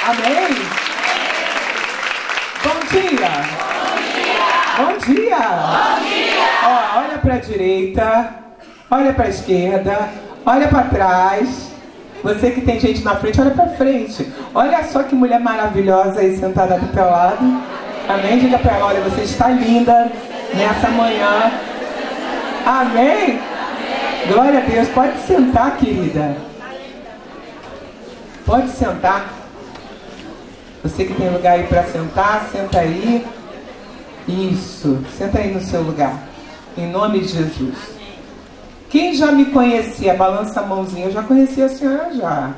Amém? Bom dia. Bom dia. Bom dia. Ó, olha para a direita, olha para a esquerda, olha para trás. Você que tem gente na frente, olha para frente. Olha só que mulher maravilhosa aí sentada do teu lado. Amém? Diga para ela, olha, você está linda nessa manhã. Amém? Glória a Deus. Pode sentar, querida. Pode sentar. Você que tem lugar aí para sentar, senta aí. Isso. Senta aí no seu lugar. Em nome de Jesus. Quem já me conhecia, balança a mãozinha. Eu já conhecia a senhora já.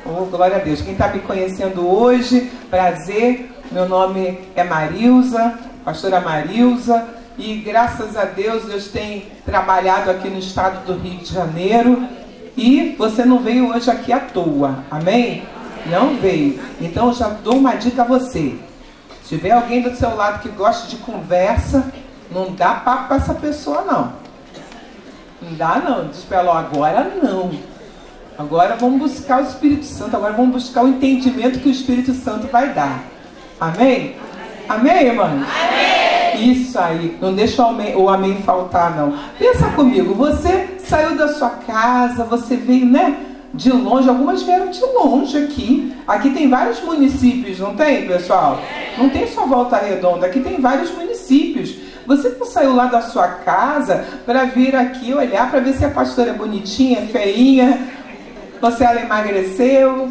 Oh, glória a Deus. Quem está me conhecendo hoje, prazer. Meu nome é Marilza, pastora Marilza. E graças a Deus, Deus tem trabalhado aqui no estado do Rio de Janeiro. E você não veio hoje aqui à toa. Amém? Não veio. Então eu já dou uma dica a você. Se tiver alguém do seu lado que gosta de conversa, não dá papo para essa pessoa não. Não dá não. Diz para ela, agora não. Agora vamos buscar o Espírito Santo. Agora vamos buscar o entendimento que o Espírito Santo vai dar. Amém? Amém, irmãos? Amém! Isso aí. Não deixa o amém faltar, não. Pensa comigo. Você saiu da sua casa, você veio, né? De longe. Algumas vieram de longe aqui. Aqui tem vários municípios, não tem, pessoal? Não tem só Volta Redonda. Aqui tem vários municípios. Você não saiu lá da sua casa para vir aqui olhar para ver se a pastora é bonitinha, feinha, ou se ela emagreceu.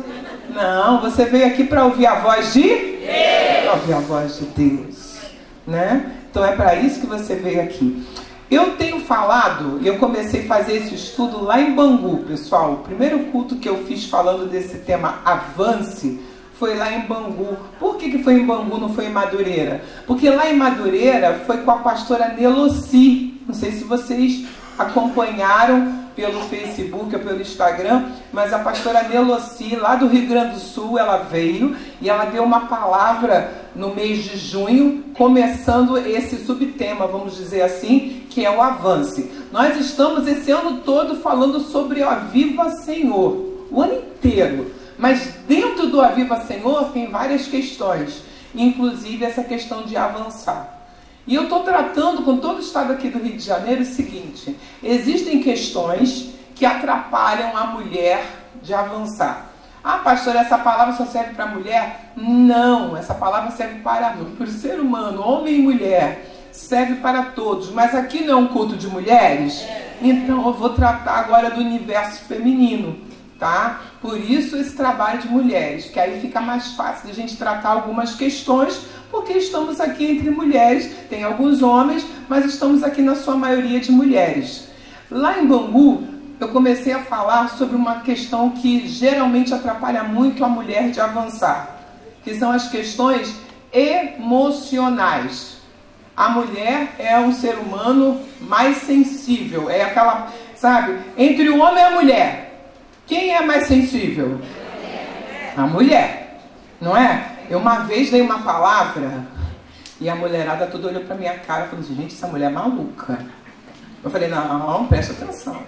Não, você veio aqui para ouvir a voz de Deus. Ouvir a voz de Deus, né? Então é para isso que você veio aqui. Eu tenho falado, e eu comecei a fazer esse estudo lá em Bangu, pessoal. O primeiro culto que eu fiz falando desse tema avance foi lá em Bangu. Por que foi em Bangu, não foi em Madureira? Porque lá em Madureira foi com a pastora Neloci. Não sei se vocês acompanharam pelo Facebook ou pelo Instagram, mas a pastora Neloci, lá do Rio Grande do Sul, ela veio e ela deu uma palavra no mês de junho, começando esse subtema, vamos dizer assim, que é o avance. Nós estamos esse ano todo falando sobre o Aviva Senhor, o ano inteiro. Mas dentro do Aviva Senhor tem várias questões, inclusive essa questão de avançar. E eu estou tratando com todo o estado aqui do Rio de Janeiro o seguinte: existem questões que atrapalham a mulher de avançar. Ah, pastor, essa palavra só serve para mulher? Não, essa palavra serve para o ser humano, homem e mulher. Serve para todos, mas aqui não é um culto de mulheres? Então eu vou tratar agora do universo feminino, tá? Por isso esse trabalho de mulheres, que aí fica mais fácil de a gente tratar algumas questões, porque estamos aqui entre mulheres, tem alguns homens, mas estamos aqui na sua maioria de mulheres. Lá em Bangu, eu comecei a falar sobre uma questão que geralmente atrapalha muito a mulher de avançar, que são as questões emocionais. A mulher é um ser humano mais sensível, é aquela, sabe, entre o homem e a mulher, quem é mais sensível? A mulher, não é? Eu uma vez dei uma palavra e a mulherada toda olhou pra minha cara e falou assim, gente, essa mulher é maluca. Eu falei, não, presta atenção.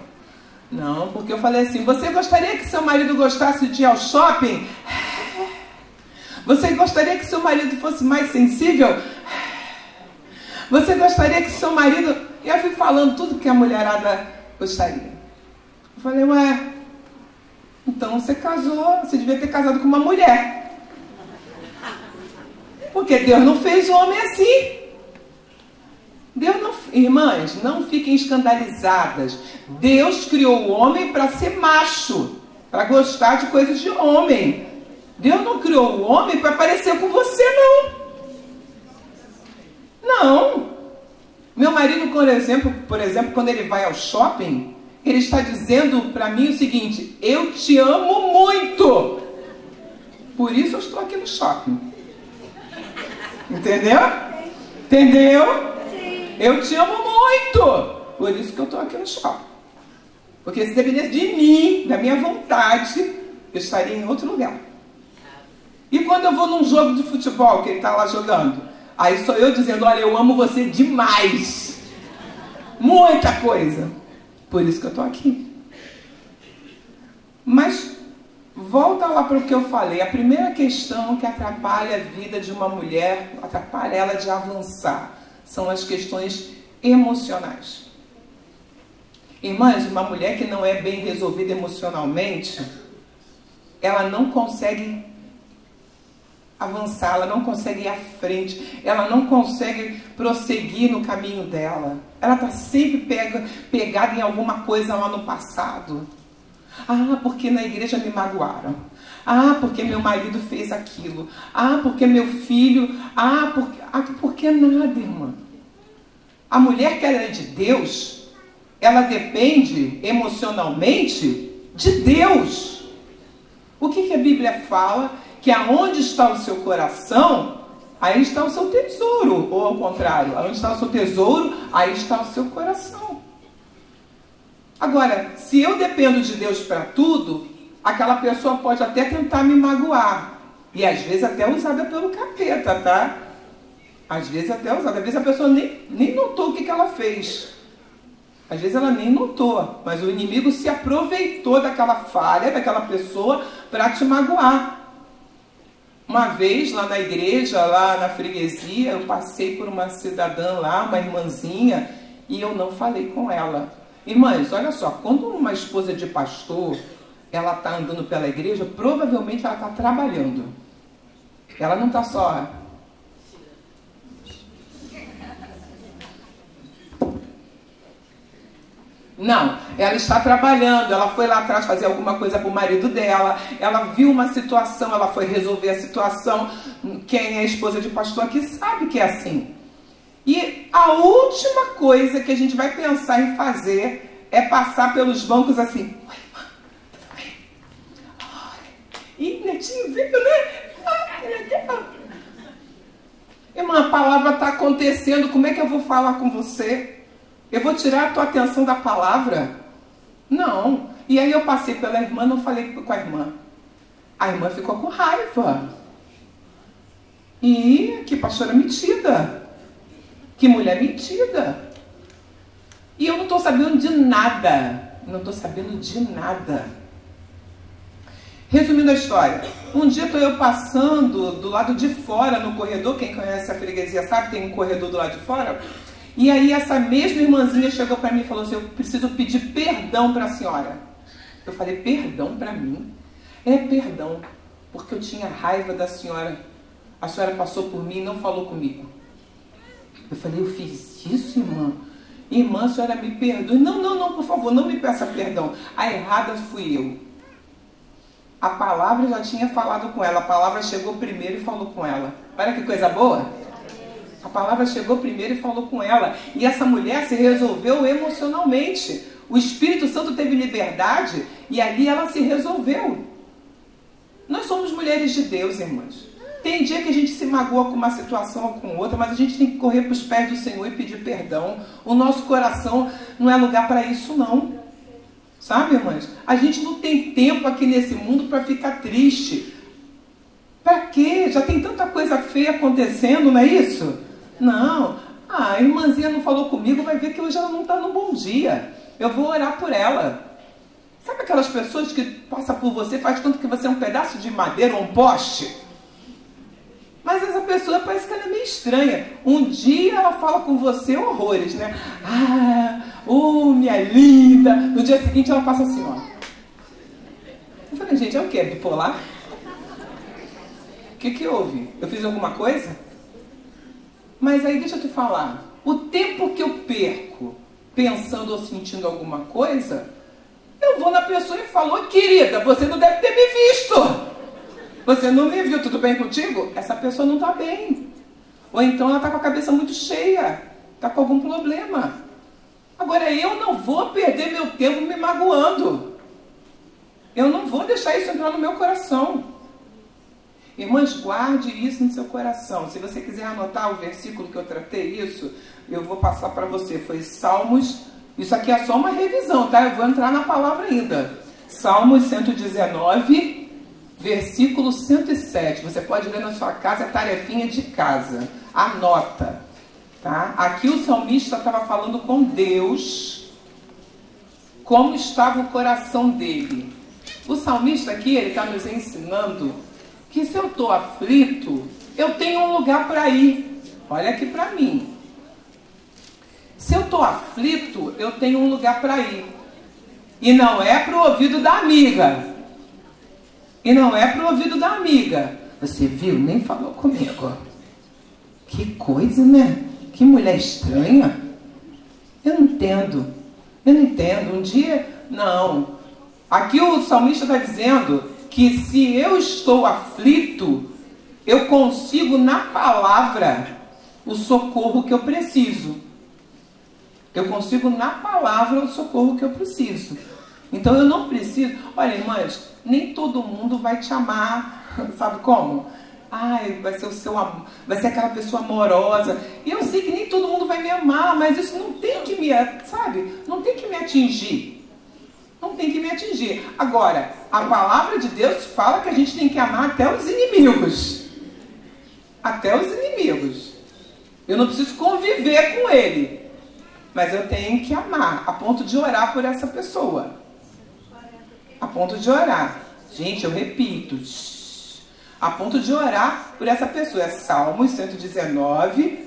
Não, porque eu falei assim, você gostaria que seu marido gostasse de ir ao shopping? Você gostaria que seu marido fosse mais sensível? Você gostaria que seu marido... E eu fui falando tudo que a mulherada gostaria. Eu falei, ué, então você casou, você devia ter casado com uma mulher. Porque Deus não fez o homem assim. Deus não... Irmãs, não fiquem escandalizadas. Deus criou o homem para ser macho, para gostar de coisas de homem. Deus não criou o homem para parecer com você, não. Não. Meu marido, por exemplo, quando ele vai ao shopping, ele está dizendo para mim o seguinte, eu te amo muito. Por isso eu estou aqui no shopping. Entendeu? Entendeu? Sim. Eu te amo muito. Por isso que eu estou aqui no shopping. Porque se dependesse de mim, da minha vontade, eu estaria em outro lugar. E quando eu vou num jogo de futebol, que ele está lá jogando, aí sou eu dizendo, olha, eu amo você demais. Muita coisa. Por isso que eu estou aqui. Mas volta lá para o que eu falei. A primeira questão que atrapalha a vida de uma mulher, atrapalha ela de avançar, são as questões emocionais. Irmãs, uma mulher que não é bem resolvida emocionalmente, ela não consegue avançar, ela não consegue ir à frente, ela não consegue prosseguir no caminho dela. Ela está sempre pegada em alguma coisa lá no passado. Ah, porque na igreja me magoaram. Ah, porque meu marido fez aquilo. Ah, porque meu filho. Porque nada, irmã. A mulher que ela é de Deus, ela depende emocionalmente de Deus. O que a Bíblia fala? Que aonde está o seu coração, aí está o seu tesouro. Ou ao contrário, aonde está o seu tesouro, aí está o seu coração. Agora, se eu dependo de Deus para tudo, aquela pessoa pode até tentar me magoar. E às vezes até usada pelo capeta, tá? Às vezes até usada. Às vezes a pessoa nem notou o que ela fez. Às vezes ela nem notou. Mas o inimigo se aproveitou daquela falha, daquela pessoa, para te magoar. Uma vez lá na igreja, lá na freguesia, eu passei por uma cidadã lá, uma irmãzinha, e eu não falei com ela. Irmãs, olha só, quando uma esposa de pastor, ela está andando pela igreja, provavelmente ela está trabalhando. Ela não está só... Não, ela está trabalhando, ela foi lá atrás fazer alguma coisa para o marido dela, ela viu uma situação, ela foi resolver a situação. Quem é esposa de pastor aqui sabe que é assim. E a última coisa que a gente vai pensar em fazer é passar pelos bancos assim. Oi, irmã, tudo bem? Ih, netinho veio, né? Que legal. Irmã, a palavra está acontecendo, como é que eu vou falar com você? Eu vou tirar a tua atenção da palavra? Não. E aí eu passei pela irmã, não falei com a irmã. A irmã ficou com raiva. E que pastora metida. Que mulher metida. E eu não estou sabendo de nada. Não estou sabendo de nada. Resumindo a história. Um dia estou eu passando do lado de fora no corredor. Quem conhece a freguesia sabe, tem um corredor do lado de fora. E aí essa mesma irmãzinha chegou para mim e falou assim, eu preciso pedir perdão para a senhora. Eu falei, perdão para mim? É, perdão, porque eu tinha raiva da senhora. A senhora passou por mim e não falou comigo. Eu falei, eu fiz isso, irmã? Irmã, a senhora me perdoe. Não, por favor, não me peça perdão. A errada fui eu. A palavra já tinha falado com ela. A palavra chegou primeiro e falou com ela. Olha que coisa boa. A palavra chegou primeiro e falou com ela. E essa mulher se resolveu emocionalmente. O Espírito Santo teve liberdade e ali ela se resolveu. Nós somos mulheres de Deus, irmãs. Tem dia que a gente se magoa com uma situação ou com outra, mas a gente tem que correr para os pés do Senhor e pedir perdão. O nosso coração não é lugar para isso, não. Sabe, irmãs? A gente não tem tempo aqui nesse mundo para ficar triste. Para quê? Já tem tanta coisa feia acontecendo, não é isso? Não. A irmãzinha não falou comigo, vai ver que hoje ela não está no bom dia. Eu vou orar por ela. Sabe aquelas pessoas que passam por você, faz tanto que você é um pedaço de madeira ou um poste? Mas essa pessoa parece que ela é meio estranha. Um dia ela fala com você horrores, né? Minha linda. No dia seguinte ela passa assim, ó. Eu falei, gente, é o quê? Bipolar? O que houve? Eu fiz alguma coisa? Mas aí deixa eu te falar. O tempo que eu perco pensando ou sentindo alguma coisa, eu vou na pessoa e falo, querida, você não deve ter me visto. Você não me viu, tudo bem contigo? Essa pessoa não está bem. Ou então ela está com a cabeça muito cheia, está com algum problema. Agora eu não vou perder meu tempo me magoando. Eu não vou deixar isso entrar no meu coração. Irmãs, guarde isso no seu coração. Se você quiser anotar o versículo que eu tratei isso, eu vou passar para você. Foi Salmos, isso aqui é só uma revisão, tá? Eu vou entrar na palavra ainda. Salmos 119, versículo 107. Você pode ler na sua casa, é tarefinha de casa. Anota, tá? Aqui o salmista estava falando com Deus, como estava o coração dele. O salmista aqui, ele está nos ensinando que se eu estou aflito, eu tenho um lugar para ir. Olha aqui para mim. Se eu estou aflito, eu tenho um lugar para ir. E não é para o ouvido da amiga. E não é para o ouvido da amiga. Você viu? Nem falou comigo. Que coisa, né? Que mulher estranha. Eu não entendo. Eu não entendo. Um dia, não. Aqui o salmista está dizendo que se eu estou aflito, eu consigo na palavra o socorro que eu preciso. Eu consigo na palavra o socorro que eu preciso. Então eu não preciso... Olha, irmãs, nem todo mundo vai te amar. Sabe como? Ai, vai ser o seu amor, vai ser aquela pessoa amorosa. E eu sei que nem todo mundo vai me amar, mas isso não tem que me... Sabe? Não tem que me atingir. Não tem que me atingir. Agora, a palavra de Deus fala que a gente tem que amar até os inimigos. Até os inimigos. Eu não preciso conviver com ele. Mas eu tenho que amar, a ponto de orar por essa pessoa. A ponto de orar. Gente, eu repito. A ponto de orar por essa pessoa. É Salmos 119,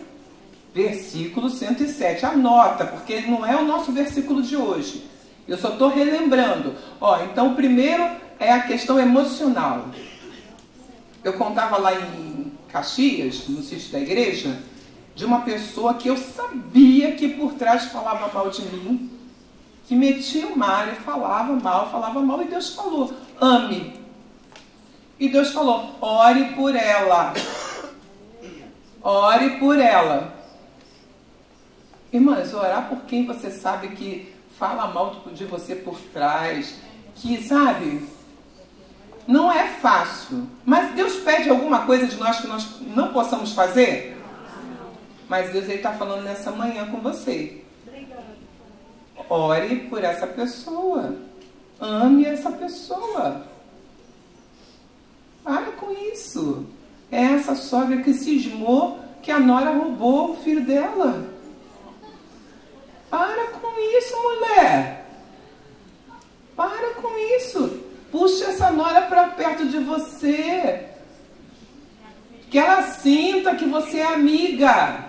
versículo 107. Anota, porque ele não é o nosso versículo de hoje. Eu só estou relembrando. Ó, então, o primeiro é a questão emocional. Eu contava lá em Caxias, no sítio da igreja, de uma pessoa que eu sabia que por trás falava mal de mim, que metia o mar e falava mal, e Deus falou, ame. E Deus falou, ore por ela. Ore por ela. Irmãs, orar por quem você sabe que fala mal de você por trás, que, sabe, não é fácil. Mas Deus pede alguma coisa de nós que nós não possamos fazer? Mas Deus está falando nessa manhã com você. Ore por essa pessoa. Ame essa pessoa. Para com isso. É essa sogra que cismou que a nora roubou o filho dela. Para com isso, mulher. Para com isso. Puxe essa nora para perto de você. Que ela sinta que você é amiga.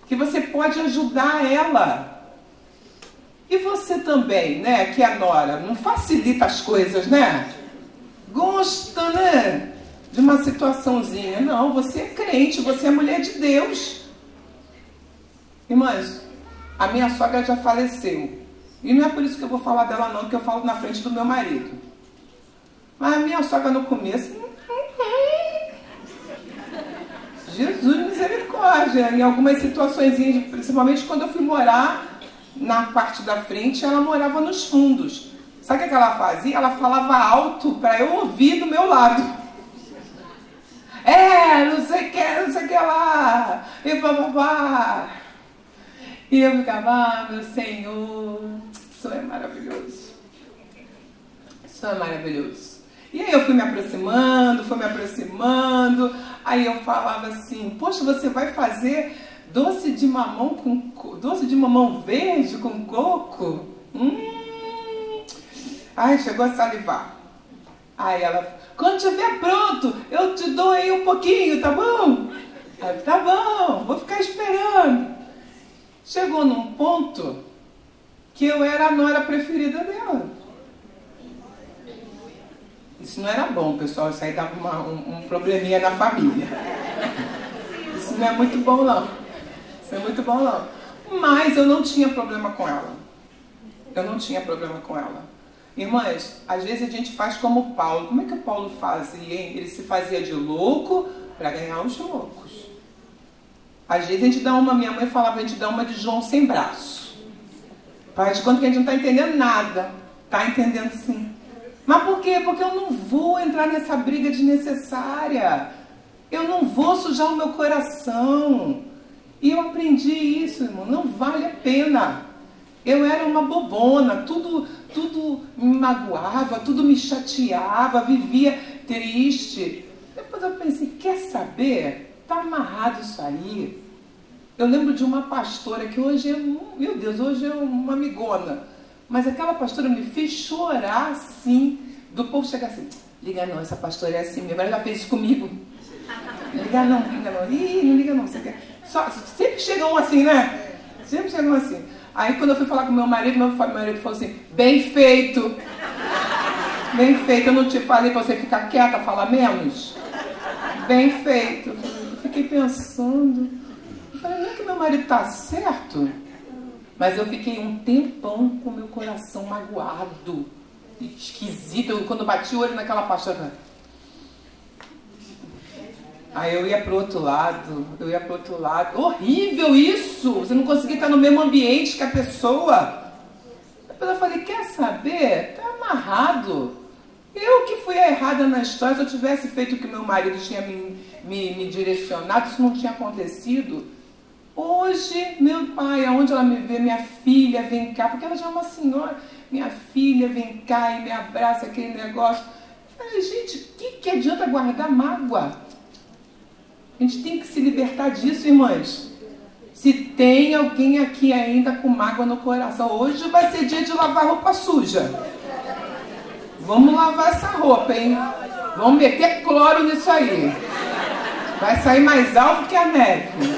Que você pode ajudar ela. E você também, né, que é nora, não facilita as coisas, né? Gosta, né, de uma situaçãozinha. Não, você é crente, você é mulher de Deus. Irmãs, a minha sogra já faleceu. E não é por isso que eu vou falar dela não, que eu falo na frente do meu marido. Mas a minha sogra no começo... Jesus misericórdia. Em algumas situações, principalmente quando eu fui morar na parte da frente, ela morava nos fundos. Sabe o que ela fazia? Ela falava alto para eu ouvir do meu lado. Não sei o que lá. E bababá. E eu ficava, meu Senhor, o Senhor é maravilhoso. O Senhor é maravilhoso. E aí eu fui me aproximando. Aí eu falava assim, poxa, você vai fazer doce de mamão verde com coco? Ai, chegou a salivar. Aí ela, quando estiver pronto, eu te dou aí um pouquinho, tá bom? Aí, tá bom, vou ficar esperando. Chegou num ponto que eu era a nora preferida dela. Isso não era bom, pessoal. Isso aí dava um probleminha na família. Isso não é muito bom, não. Isso não é muito bom, não. Mas eu não tinha problema com ela. Eu não tinha problema com ela. Irmãs, às vezes a gente faz como Paulo. Como é que o Paulo fazia, hein? Ele se fazia de louco para ganhar os loucos. Às vezes a gente dá uma, minha mãe falava, a gente dá uma de João sem braço. Faz de conta que a gente não está entendendo nada. Está entendendo sim. Mas por quê? Porque eu não vou entrar nessa briga desnecessária. Eu não vou sujar o meu coração. E eu aprendi isso, irmão. Não vale a pena. Eu era uma bobona. Tudo me magoava, tudo me chateava, vivia triste. Depois eu pensei, quer saber? Está amarrado isso aí. Eu lembro de uma pastora que hoje é, hoje é uma amigona. Mas aquela pastora me fez chorar, sim, do povo chegar assim, liga não, essa pastora é assim mesmo, ela já fez isso comigo. Liga não, liga não. Ih, não liga não, você quer. Sempre chegam assim, né? Sempre chegam assim. Aí quando eu fui falar com meu marido falou assim, bem feito. Bem feito, eu não te falei pra você ficar quieta, falar menos? Bem feito. Eu fiquei pensando. Eu falei, não é que meu marido tá certo? Mas eu fiquei um tempão com meu coração magoado, esquisito. Quando eu bati o olho naquela pastora, aí eu ia pro outro lado, Horrível isso! Você não conseguir estar no mesmo ambiente que a pessoa. Depois eu falei, quer saber? Tá amarrado. Eu que fui a errada na história, se eu tivesse feito o que meu marido tinha me direcionado, isso não tinha acontecido. Hoje, meu pai, aonde ela me vê, minha filha, vem cá, porque ela já é uma senhora, minha filha, vem cá e me abraça, aquele negócio. Eu falei, gente, o que adianta guardar mágoa? A gente tem que se libertar disso, irmãs. Se tem alguém aqui ainda com mágoa no coração, hoje vai ser dia de lavar roupa suja. Vamos lavar essa roupa, hein? Vamos meter cloro nisso aí. Vai sair mais alto que a neve.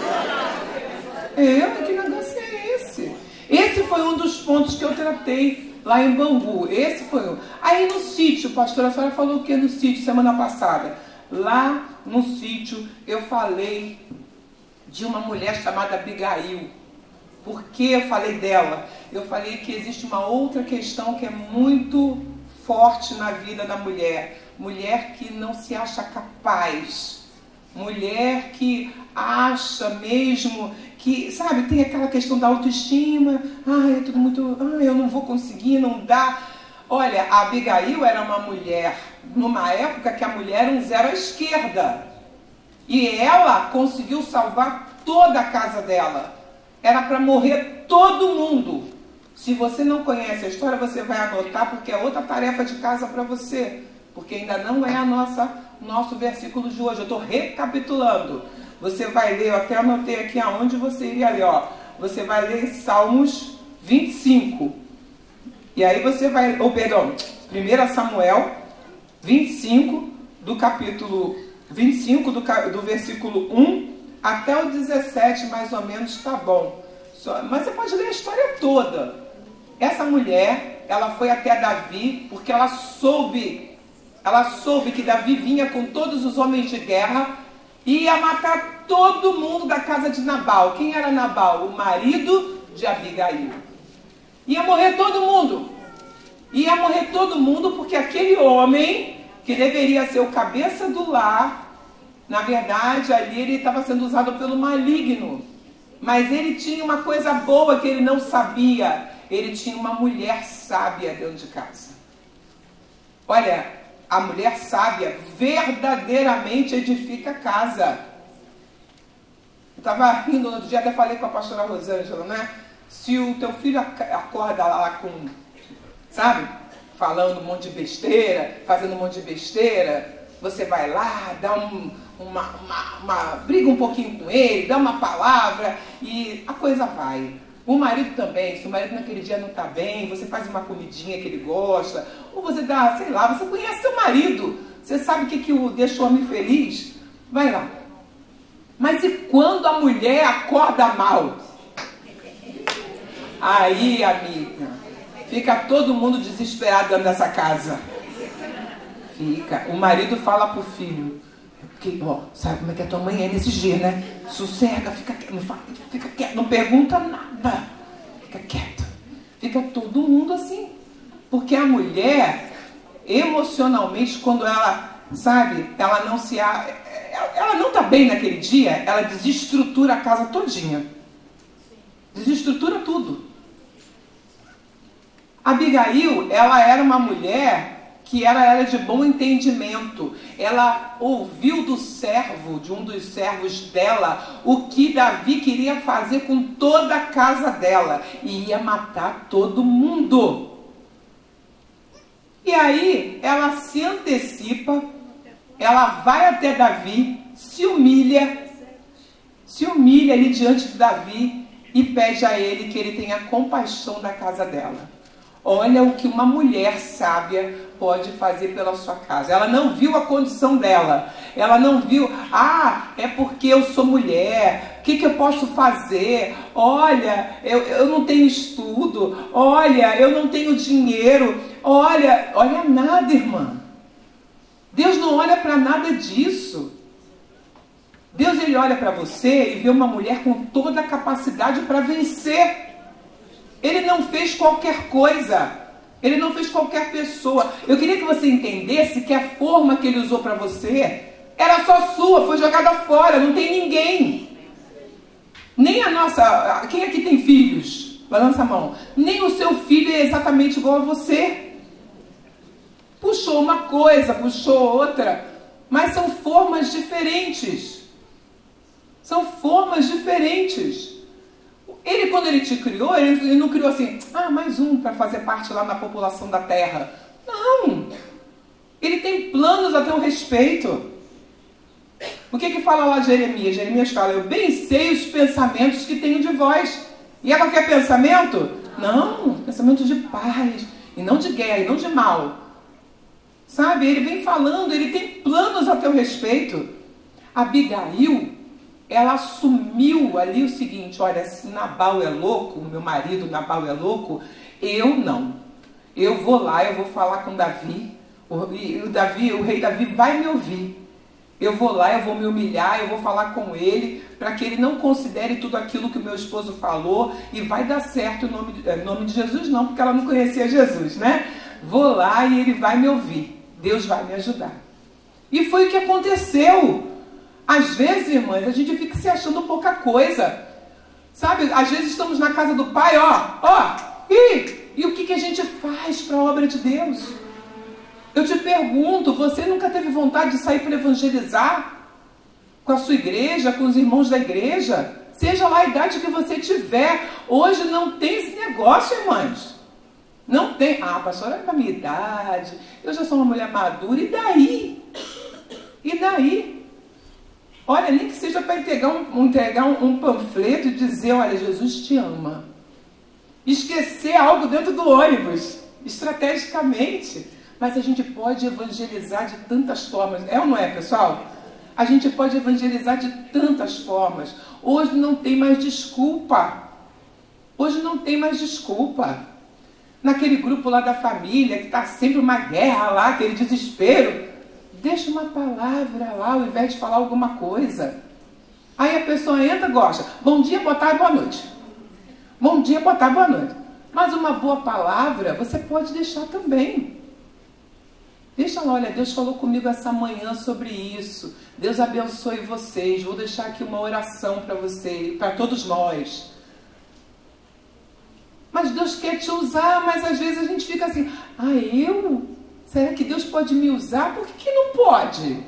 Que negócio é esse? Esse foi um dos pontos que eu tratei lá em Bangu. Esse foi um. Aí no sítio, pastora, a senhora falou o que no sítio semana passada? Lá no sítio eu falei de uma mulher chamada Abigail. Por que eu falei dela? Eu falei que existe uma outra questão que é muito forte na vida da mulher. Mulher que não se acha capaz. Mulher que acha mesmo que, sabe, tem aquela questão da autoestima. É tudo muito... eu não vou conseguir, não dá. Olha, a Abigail era uma mulher, numa época que a mulher era um zero à esquerda. E ela conseguiu salvar toda a casa dela. Era para morrer todo mundo. Se você não conhece a história, você vai anotar, porque é outra tarefa de casa para você. Porque ainda não é nosso versículo de hoje. Eu estou recapitulando. Você vai ler, eu até anotei aqui aonde você iria ler. Você vai ler Salmos 25. E aí você vai... 1 Samuel 25, do capítulo 25, do versículo 1 até o 17, mais ou menos, tá bom. Mas você pode ler a história toda. Essa mulher, ela foi até Davi, porque ela soube que Davi vinha com todos os homens de guerra e ia matar todo mundo da casa de Nabal. Quem era Nabal? O marido de Abigail. Ia morrer todo mundo. Ia morrer todo mundo porque aquele homem, que deveria ser o cabeça do lar, na verdade, ali ele estava sendo usado pelo maligno. Mas ele tinha uma coisa boa que ele não sabia. Ele tinha uma mulher sábia dentro de casa. Olha, a mulher sábia verdadeiramente edifica a casa. Eu estava rindo no outro dia, até falei com a pastora Rosângela, né? Se o teu filho acorda lá com, sabe, falando um monte de besteira, fazendo um monte de besteira, você vai lá, dá briga um pouquinho com ele, dá uma palavra e a coisa vai. O marido também, se o marido naquele dia não está bem, você faz uma comidinha que ele gosta, ou você dá, sei lá, você conhece seu marido, você sabe o que deixa o homem feliz, vai lá. Mas e quando a mulher acorda mal? Aí, amiga, fica todo mundo desesperado dentro dessa casa. Fica. O marido fala pro filho, porque, sabe como é que a tua mãe é nesses dias, né? Sossega, fica quieto, não pergunta nada. Fica quieto. Fica todo mundo assim. Porque a mulher, emocionalmente, quando ela, sabe, ela não tá bem naquele dia, ela desestrutura a casa todinha. Desestrutura tudo. Abigail, ela era uma mulher que ela era de bom entendimento. Ela ouviu do servo, de um dos servos dela, o que Davi queria fazer com toda a casa dela. E ia matar todo mundo. E aí, ela se antecipa, ela vai até Davi, se humilha ali diante de Davi e pede a ele que ele tenha compaixão da casa dela. Olha o que uma mulher sábia pode fazer pela sua casa. Ela não viu a condição dela. Ela não viu, é porque eu sou mulher, o que eu posso fazer? Olha, eu não tenho estudo. Olha, eu não tenho dinheiro. Olha nada, irmã. Deus não olha para nada disso. Deus, ele olha para você e vê uma mulher com toda a capacidade para vencer. Ele não fez qualquer coisa. Ele não fez qualquer pessoa. Eu queria que você entendesse que a forma que ele usou para você era só sua, foi jogada fora, não tem ninguém. Nem a nossa... Quem aqui tem filhos? Balança a mão. Nem o seu filho é exatamente igual a você. Puxou uma coisa, puxou outra, mas são formas diferentes. São formas diferentes. Ele, quando ele te criou, ele não criou assim, mais um para fazer parte lá na população da terra. Não. Ele tem planos a teu respeito. O que fala lá Jeremias? Jeremias fala, eu bem sei os pensamentos que tenho de vós. E é qualquer pensamento? Não, pensamento de paz, e não de guerra, e não de mal. Sabe, ele vem falando, ele tem planos a teu respeito. Abigail, ela assumiu ali o seguinte, olha, se Nabal é louco, o meu marido Nabal é louco, eu não. Eu vou lá, eu vou falar com Davi, o rei Davi vai me ouvir. Eu vou lá, eu vou me humilhar, eu vou falar com ele, para que ele não considere tudo aquilo que o meu esposo falou, e vai dar certo em nome de Jesus, não, porque ela não conhecia Jesus, né? Vou lá e ele vai me ouvir. Deus vai me ajudar. E foi o que aconteceu. Às vezes, irmãs, a gente fica se achando pouca coisa. Sabe, às vezes estamos na casa do Pai, e o que a gente faz para a obra de Deus? Eu te pergunto, você nunca teve vontade de sair para evangelizar com a sua igreja, com os irmãos da igreja? Seja lá a idade que você tiver. Hoje não tem esse negócio, irmãs. Não tem. Pastora, é da minha idade, eu já sou uma mulher madura, e daí? E daí? Olha, nem que seja para entregar um panfleto e dizer, olha, Jesus te ama. Esquecer algo dentro do ônibus, estrategicamente. Mas a gente pode evangelizar de tantas formas. É ou não é, pessoal? A gente pode evangelizar de tantas formas. Hoje não tem mais desculpa. Hoje não tem mais desculpa. Naquele grupo lá da família, que está sempre uma guerra lá, aquele desespero, deixa uma palavra lá, ao invés de falar alguma coisa. Aí a pessoa entra e gosta. Bom dia, boa tarde, boa noite. Bom dia, boa tarde, boa noite. Mas uma boa palavra você pode deixar também. Deixa lá, olha, Deus falou comigo essa manhã sobre isso. Deus abençoe vocês. Vou deixar aqui uma oração para você, para todos nós. Mas Deus quer te usar, mas às vezes a gente fica assim, eu? Será que Deus pode me usar? Por que não pode?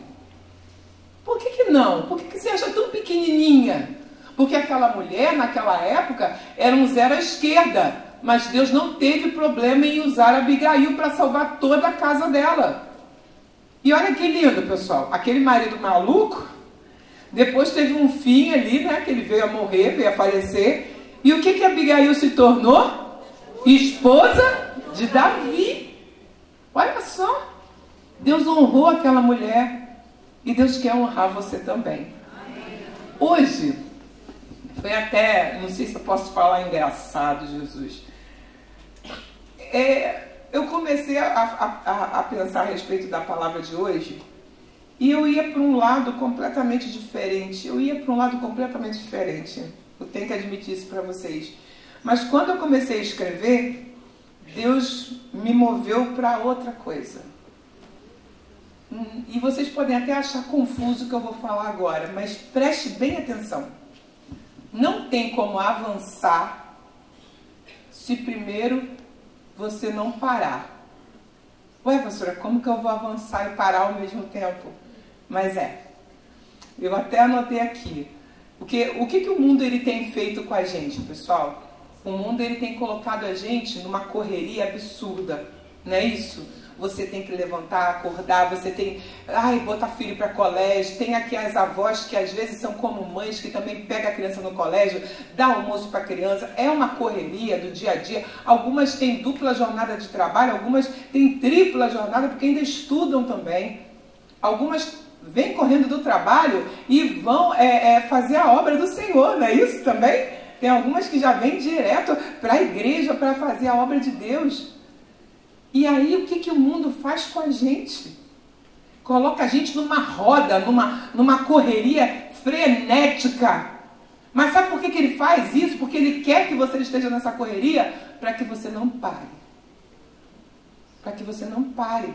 Por que não? Por que você acha tão pequenininha? Porque aquela mulher, naquela época, era um zero à esquerda. Mas Deus não teve problema em usar Abigail para salvar toda a casa dela. E olha que lindo, pessoal. Aquele marido maluco, depois teve um fim ali, né? Que ele veio a morrer, veio a falecer. E o que Abigail se tornou? Esposa de Davi. Olha só. Deus honrou aquela mulher. E Deus quer honrar você também. Hoje, foi até, não sei se eu posso falar engraçado, Jesus. Eu comecei a pensar a respeito da palavra de hoje, e eu ia para um lado completamente diferente. Eu tenho que admitir isso para vocês. Mas quando eu comecei a escrever, Deus me moveu para outra coisa. E vocês podem até achar confuso o que eu vou falar agora, mas preste bem atenção. Não tem como avançar se primeiro você não parar. Ué, pastora, como que eu vou avançar e parar ao mesmo tempo? Mas eu até anotei aqui. O que o mundo ele tem feito com a gente, pessoal? O mundo ele tem colocado a gente numa correria absurda, não é isso? você tem que levantar, acordar, você tem, botar filho para colégio, tem aqui as avós que às vezes são como mães, que também pegam a criança no colégio, dá almoço para a criança, é uma correria do dia a dia. Algumas têm dupla jornada de trabalho, algumas têm tripla jornada, porque ainda estudam também. Algumas vêm correndo do trabalho e vão fazer a obra do Senhor, não é isso também? Tem algumas que já vêm direto para a igreja para fazer a obra de Deus. E aí o que o mundo faz com a gente? Coloca a gente numa roda, numa correria frenética. Mas sabe por que ele faz isso? Porque ele quer que você esteja nessa correria para que você não pare. Para que você não pare.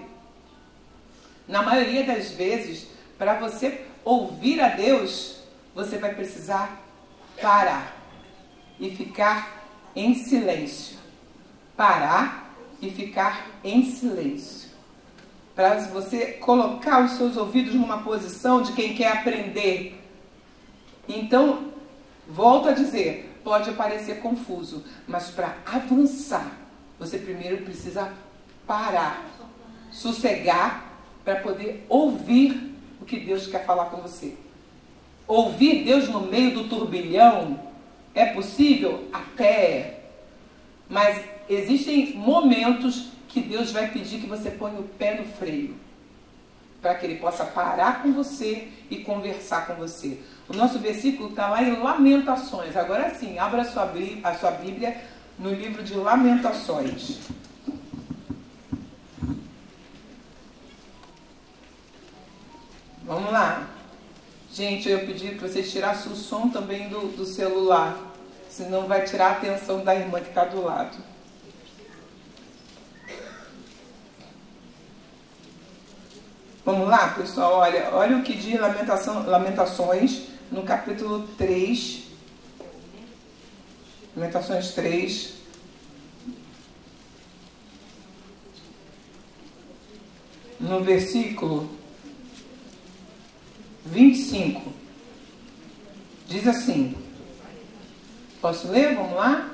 Na maioria das vezes, para você ouvir a Deus, você vai precisar parar e ficar em silêncio. Parar e ficar em silêncio. Para você colocar os seus ouvidos numa posição de quem quer aprender. Então, volto a dizer, pode parecer confuso, mas para avançar, você primeiro precisa parar, sossegar, para poder ouvir o que Deus quer falar com você. Ouvir Deus no meio do turbilhão é possível? Até é. Mas existem momentos que Deus vai pedir que você ponha o pé no freio, para que Ele possa parar com você e conversar com você. O nosso versículo está lá em Lamentações. Agora sim, abra a sua Bíblia no livro de Lamentações. Vamos lá. Gente, eu pedi que vocês tirassem o som também do celular, senão vai tirar a atenção da irmã que está do lado. Vamos lá, pessoal, olha o que diz Lamentações, no capítulo 3, Lamentações 3, no versículo 25, diz assim, posso ler? Vamos lá?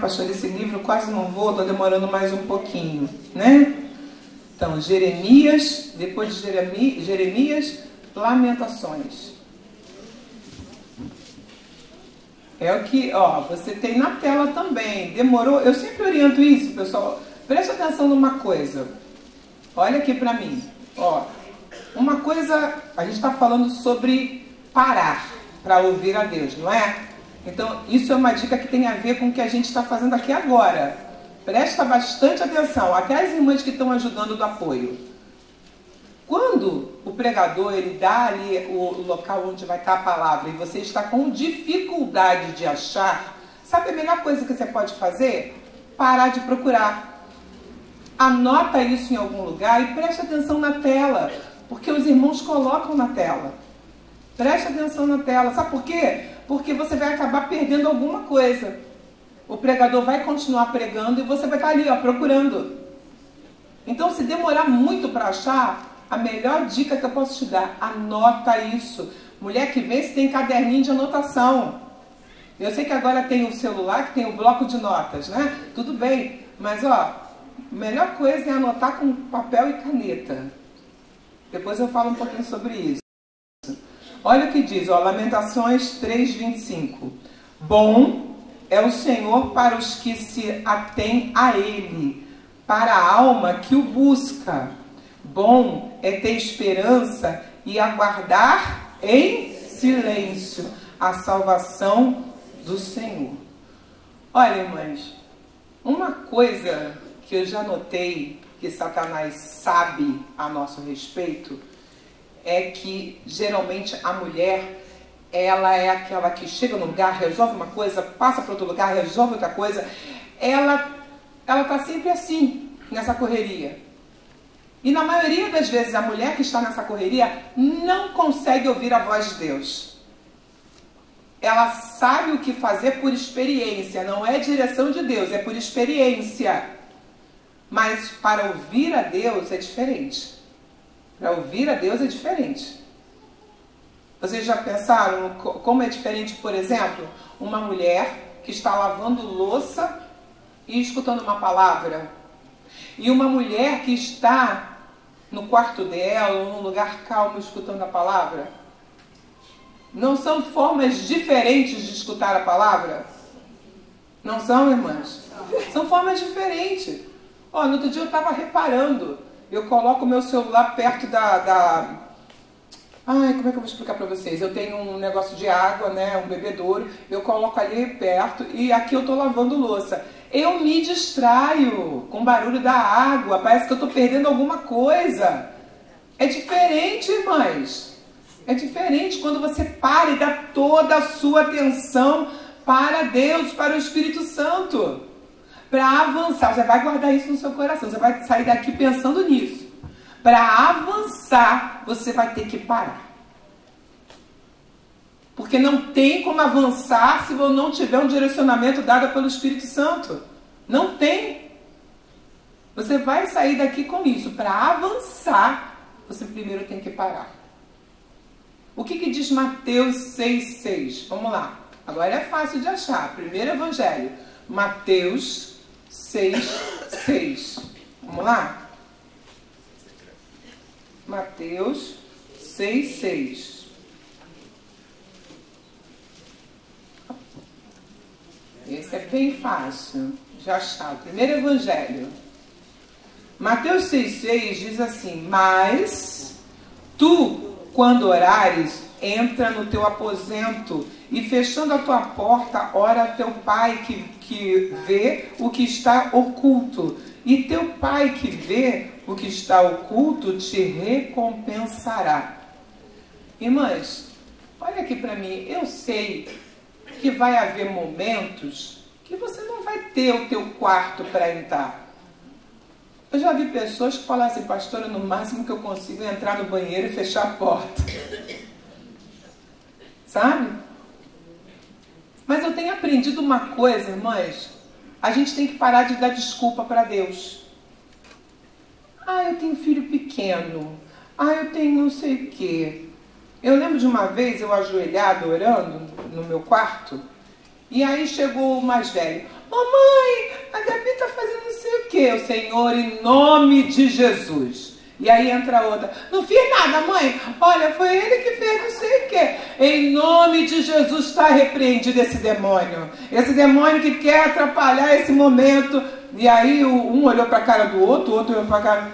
Pastor, esse livro quase não vou, estou demorando mais um pouquinho, né? Então, Jeremias, depois de Jeremias, Lamentações. É o que, você tem na tela também. Demorou? Eu sempre oriento isso, pessoal. Preste atenção numa coisa. Olha aqui para mim. Uma coisa, a gente está falando sobre parar para ouvir a Deus, não é? Então, isso é uma dica que tem a ver com o que a gente está fazendo aqui agora. Presta bastante atenção, até as irmãs que estão ajudando do apoio. Quando o pregador ele dá ali o local onde vai estar a palavra e você está com dificuldade de achar, sabe a melhor coisa que você pode fazer? Parar de procurar. Anota isso em algum lugar e preste atenção na tela, porque os irmãos colocam na tela. Preste atenção na tela. Sabe por quê? Porque você vai acabar perdendo alguma coisa. O pregador vai continuar pregando e você vai estar ali, procurando. Então, se demorar muito para achar, a melhor dica que eu posso te dar, anota isso. Mulher que vem, você tem caderninho de anotação. Eu sei que agora tem o celular, que tem o bloco de notas, né? Tudo bem, mas a melhor coisa é anotar com papel e caneta. Depois eu falo um pouquinho sobre isso. Olha o que diz, Lamentações 3:25. Bom é o Senhor para os que se atêm a Ele, para a alma que o busca. Bom é ter esperança e aguardar em silêncio a salvação do Senhor. Olha, irmãs, uma coisa que eu já notei que Satanás sabe a nosso respeito é que geralmente a mulher, ela é aquela que chega no lugar, resolve uma coisa, passa para outro lugar, resolve outra coisa. Ela está sempre assim, nessa correria. E na maioria das vezes a mulher que está nessa correria não consegue ouvir a voz de Deus. Ela sabe o que fazer por experiência, não é direção de Deus, é por experiência. Mas para ouvir a Deus é diferente. Para ouvir a Deus é diferente. Vocês já pensaram como é diferente, por exemplo, uma mulher que está lavando louça e escutando uma palavra? e uma mulher que está no quarto dela, ou num lugar calmo, escutando a palavra? Não são formas diferentes de escutar a palavra? Não são, irmãs? São formas diferentes. Ó, no outro dia eu estava reparando, eu coloco o meu celular perto Ai, como é que eu vou explicar para vocês? Eu tenho um negócio de água, né, um bebedouro, eu coloco ali perto e aqui eu estou lavando louça. Eu me distraio com o barulho da água, parece que eu estou perdendo alguma coisa. É diferente, irmãs. É diferente quando você para e dá toda a sua atenção para Deus, para o Espírito Santo. Para avançar, você vai guardar isso no seu coração, você vai sair daqui pensando nisso. Para avançar, você vai ter que parar. Porque não tem como avançar se você não tiver um direcionamento dado pelo Espírito Santo. Não tem. Você vai sair daqui com isso. Para avançar, você primeiro tem que parar. O que diz Mateus 6,6? Vamos lá. Agora é fácil de achar. Primeiro evangelho. Mateus 6,6. Vamos lá? Mateus 6,6. Esse é bem fácil de achar. O primeiro evangelho. Mateus 6,6 diz assim: mas tu, quando orares, entra no teu aposento e fechando a tua porta, ora a teu pai que vê o que está oculto. E teu pai que vê o que está oculto te recompensará. Irmãs, olha aqui para mim. Eu sei que vai haver momentos que você não vai ter o teu quarto para entrar. Eu já vi pessoas que falam assim: pastora, no máximo que eu consigo é entrar no banheiro e fechar a porta. Sabe? Mas eu tenho aprendido uma coisa, irmãs. A gente tem que parar de dar desculpa para Deus. Ah, eu tenho filho pequeno. Ah, eu tenho não sei o quê. Eu lembro de uma vez eu ajoelhado orando no meu quarto. E aí chegou o mais velho. Mamãe, a Gabi está fazendo não sei o quê. O Senhor, em nome de Jesus. E aí entra a outra. Não fiz nada, mãe. Olha, foi ele que fez não sei o quê. Em nome de Jesus está repreendido esse demônio. Esse demônio que quer atrapalhar esse momento. E aí um olhou para a cara do outro, o outro olhou para a cara.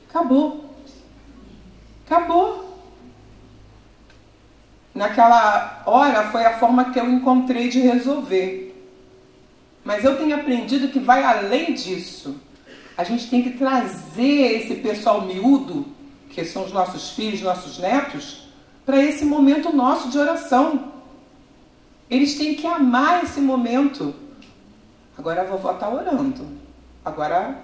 Acabou. Acabou. Naquela hora foi a forma que eu encontrei de resolver. Mas eu tenho aprendido que vai além disso. A gente tem que trazer esse pessoal miúdo, que são os nossos filhos, nossos netos, para esse momento nosso de oração. Eles têm que amar esse momento. Agora a vovó está orando. Agora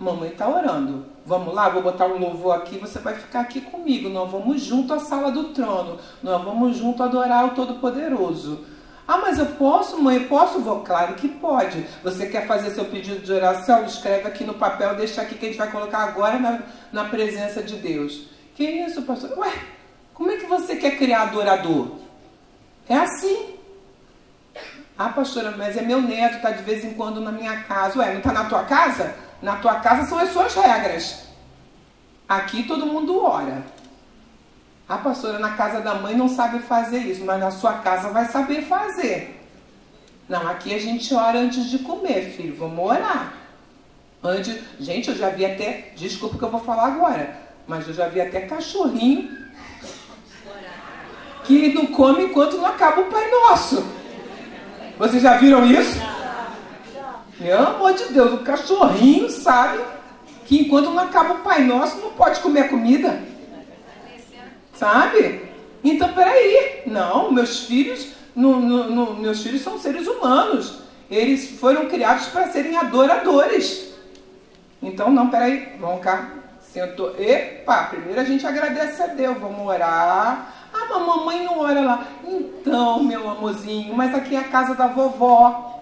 a mamãe está orando. Vamos lá, vou botar um louvor aqui, você vai ficar aqui comigo. Nós vamos junto à sala do trono. Nós vamos junto adorar o Todo-Poderoso. Ah, mas eu posso, mãe? Eu posso? Vou? Claro que pode. Você quer fazer seu pedido de oração? Escreve aqui no papel, deixa aqui que a gente vai colocar agora na presença de Deus. Que isso, pastor? Ué, como é que você quer criar adorador? É assim. Ah, pastora, mas é meu neto, está de vez em quando na minha casa. Ué, não está na tua casa? Na tua casa são as suas regras. Aqui todo mundo ora. A pastora na casa da mãe não sabe fazer isso, mas na sua casa vai saber fazer. Não, aqui a gente ora antes de comer, filho. Vamos orar. Gente, eu já vi até... Desculpa que eu vou falar agora. Mas eu já vi até cachorrinho que não come enquanto não acaba o Pai Nosso. Vocês já viram isso? Meu amor de Deus, o cachorrinho sabe que enquanto não acaba o Pai Nosso não pode comer comida. Sabe? Então, peraí. Não, meus filhos são seres humanos. Eles foram criados para serem adoradores. Então, não, peraí. Vamos cá. Sentou. Epa, primeiro a gente agradece a Deus. Vamos orar. Ah, mas a mamãe não ora lá. Então, meu amorzinho, mas aqui é a casa da vovó.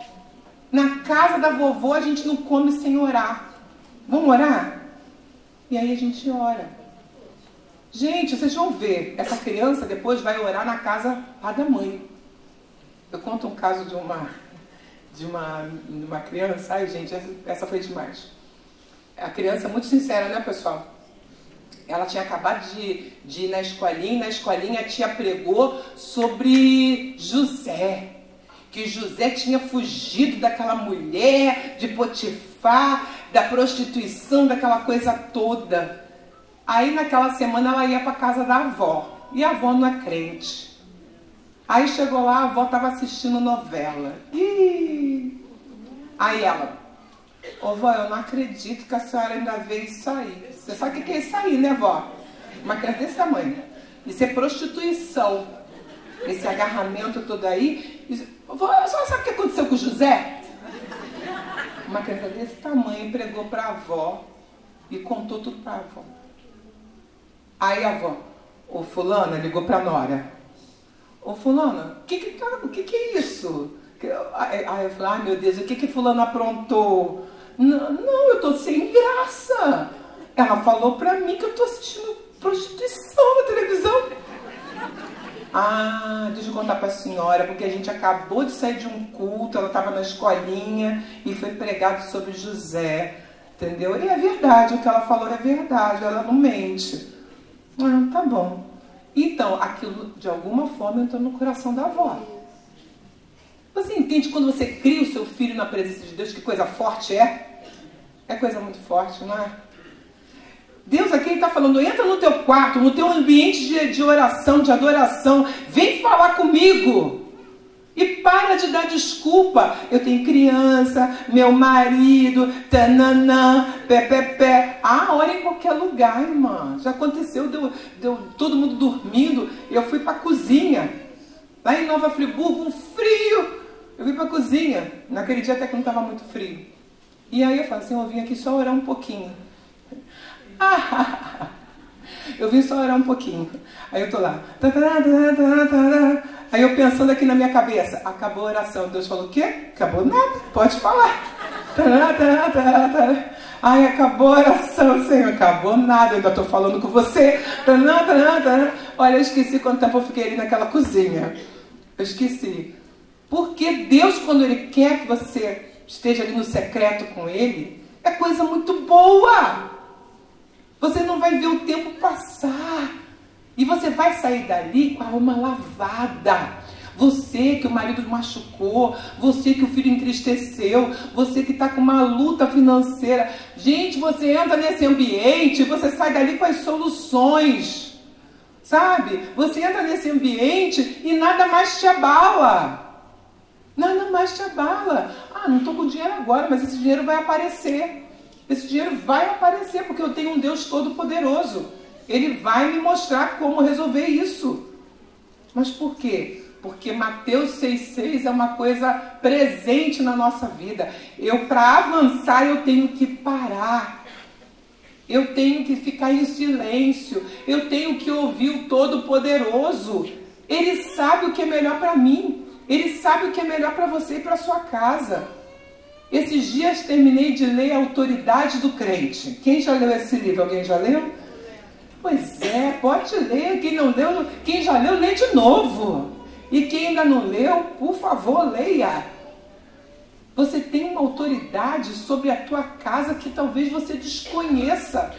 Na casa da vovó a gente não come sem orar. Vamos orar? E aí a gente ora. Gente, vocês vão ver, essa criança depois vai orar na casa lá da mãe. Eu conto um caso de uma criança. Ai, gente, essa foi demais. A criança muito sincera, né, pessoal? Ela tinha acabado de ir na escolinha, e na escolinha a tia pregou sobre José. Que José tinha fugido daquela mulher, de Potifar, da prostituição, daquela coisa toda. Aí naquela semana ela ia para casa da avó. E a avó não é crente. Aí chegou lá, a avó estava assistindo novela. Aí ela, ô vó, eu não acredito que a senhora ainda veio isso aí. Você sabe o que é isso aí, né, vó? Uma criança desse tamanho. Isso é prostituição. Esse agarramento todo aí. Vó, a senhora sabe o que aconteceu com o José? Uma criança desse tamanho pregou para a avó e contou tudo para a avó. Aí a avó, ô fulana, ligou para a nora. Ô fulana, o que é isso? Aí eu falei, ai meu Deus, o que fulana aprontou? Não, eu tô sem graça. Ela falou pra mim que eu tô assistindo prostituição na televisão. Ah, deixa eu contar pra senhora, porque a gente acabou de sair de um culto, ela estava na escolinha e foi pregado sobre José, entendeu? E é verdade, o que ela falou é verdade, ela não mente. Ah, tá bom. Então, aquilo de alguma forma entrou no coração da avó. Você entende quando você cria o seu filho na presença de Deus, que coisa forte é? É coisa muito forte, não é? Deus aqui está falando, entra no teu quarto, no teu ambiente de oração, de adoração, vem falar comigo. E para de dar desculpa. Eu tenho criança, meu marido, tananã, pé. Ah, ora em qualquer lugar, irmã. Já aconteceu, deu todo mundo dormindo, eu fui para a cozinha. Lá em Nova Friburgo, um frio. Eu fui para a cozinha. Naquele dia até que não estava muito frio. E aí eu falei assim, eu vim aqui só orar um pouquinho. Eu vim só orar um pouquinho. Aí eu tô lá. Aí eu pensando aqui na minha cabeça. Acabou a oração. Deus falou o quê? Acabou nada. Pode falar. Ai, acabou a oração, Senhor. Acabou nada. Eu ainda tô falando com você. Olha, eu esqueci quanto tempo eu fiquei ali naquela cozinha. Eu esqueci. Porque Deus, quando Ele quer que você esteja ali no secreto com Ele, é coisa muito boa. Você não vai ver o tempo passar. E você vai sair dali com a alma lavada. Você que o marido machucou, você que o filho entristeceu, você que está com uma luta financeira. Gente, você entra nesse ambiente, você sai dali com as soluções. Sabe? Você entra nesse ambiente e nada mais te abala. Nada mais te abala. Ah, não estou com dinheiro agora, mas esse dinheiro vai aparecer. Esse dinheiro vai aparecer, porque eu tenho um Deus todo-poderoso. Ele vai me mostrar como resolver isso. Mas por quê? Porque Mateus 6,6 é uma coisa presente na nossa vida. Para avançar, eu tenho que parar. Eu tenho que ficar em silêncio. Eu tenho que ouvir o Todo-Poderoso. Ele sabe o que é melhor para mim. Ele sabe o que é melhor para você e para sua casa. Esses dias terminei de ler A Autoridade do Crente. Quem já leu esse livro? Alguém já leu? Pois é, pode ler. Quem não leu, quem já leu, lê de novo. E quem ainda não leu, por favor, leia. Você tem uma autoridade sobre a tua casa que talvez você desconheça.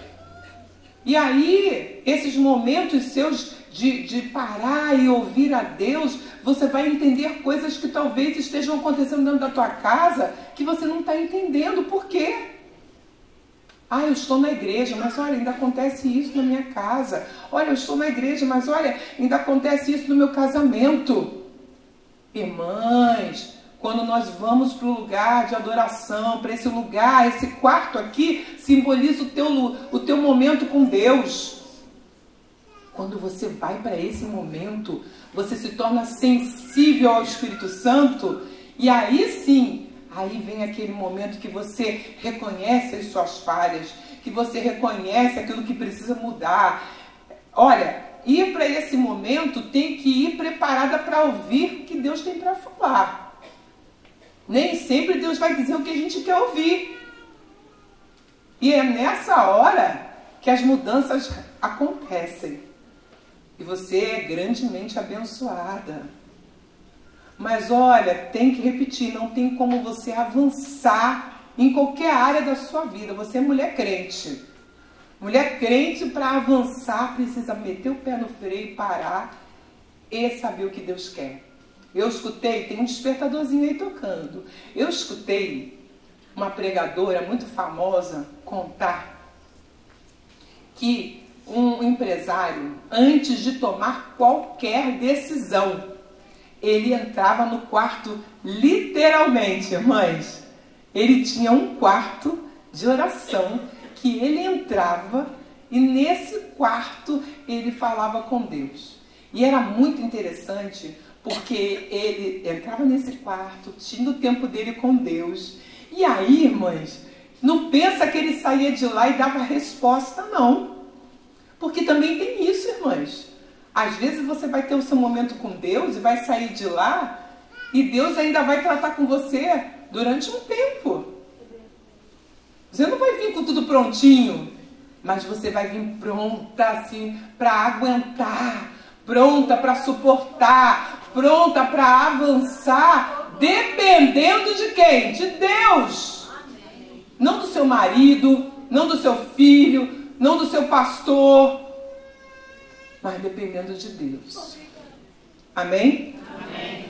E aí, esses momentos seus de parar e ouvir a Deus, você vai entender coisas que talvez estejam acontecendo dentro da tua casa que você não está entendendo. Por quê? Ah, eu estou na igreja, mas olha, ainda acontece isso na minha casa. Olha, eu estou na igreja, mas olha, ainda acontece isso no meu casamento. Irmãs, quando nós vamos para o lugar de adoração, para esse lugar, esse quarto aqui, simboliza o teu momento com Deus. Quando você vai para esse momento, você se torna sensível ao Espírito Santo, e aí sim, aí vem aquele momento que você reconhece as suas falhas, que você reconhece aquilo que precisa mudar. Olha, ir para esse momento tem que ir preparada para ouvir o que Deus tem para falar. Nem sempre Deus vai dizer o que a gente quer ouvir. E é nessa hora que as mudanças acontecem. E você é grandemente abençoada. Mas olha, tem que repetir, não tem como você avançar em qualquer área da sua vida. Você é mulher crente. Mulher crente, para avançar, precisa meter o pé no freio, parar e saber o que Deus quer. Eu escutei, tem um despertadorzinho aí tocando. Eu escutei uma pregadora muito famosa contar que um empresário, antes de tomar qualquer decisão, ele entrava no quarto, literalmente, irmãs. Ele tinha um quarto de oração que ele entrava e nesse quarto ele falava com Deus. E era muito interessante porque ele entrava nesse quarto, tinha o tempo dele com Deus. E aí, irmãs, não pensa que ele saía de lá e dava resposta, não. Porque também tem isso, irmãs. Às vezes você vai ter o seu momento com Deus e vai sair de lá e Deus ainda vai tratar com você durante um tempo. Você não vai vir com tudo prontinho, mas você vai vir pronta assim para aguentar, pronta para suportar, pronta para avançar, dependendo de quem? De Deus. Não do seu marido, não do seu filho, não do seu pastor, mas dependendo de Deus. Amém? Amém.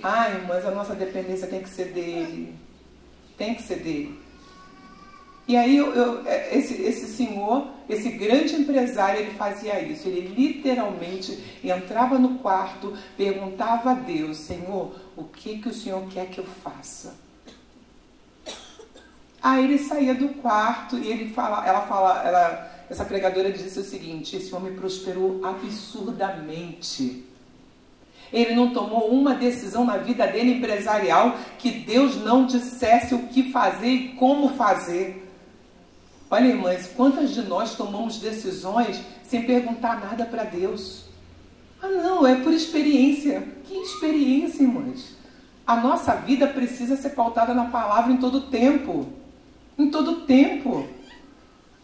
Ai, irmãs, a nossa dependência tem que ser dele. Tem que ser dele. E aí, esse senhor, esse grande empresário, ele fazia isso. Ele literalmente entrava no quarto, perguntava a Deus: Senhor, o que o Senhor quer que eu faça? Aí ele saía do quarto e essa pregadora disse o seguinte: esse homem prosperou absurdamente. Ele não tomou uma decisão na vida dele empresarial que Deus não dissesse o que fazer e como fazer. Olha, irmãs, quantas de nós tomamos decisões sem perguntar nada para Deus? Ah, não, é por experiência. Que experiência, irmãs? A nossa vida precisa ser pautada na palavra em todo tempo. Em todo tempo.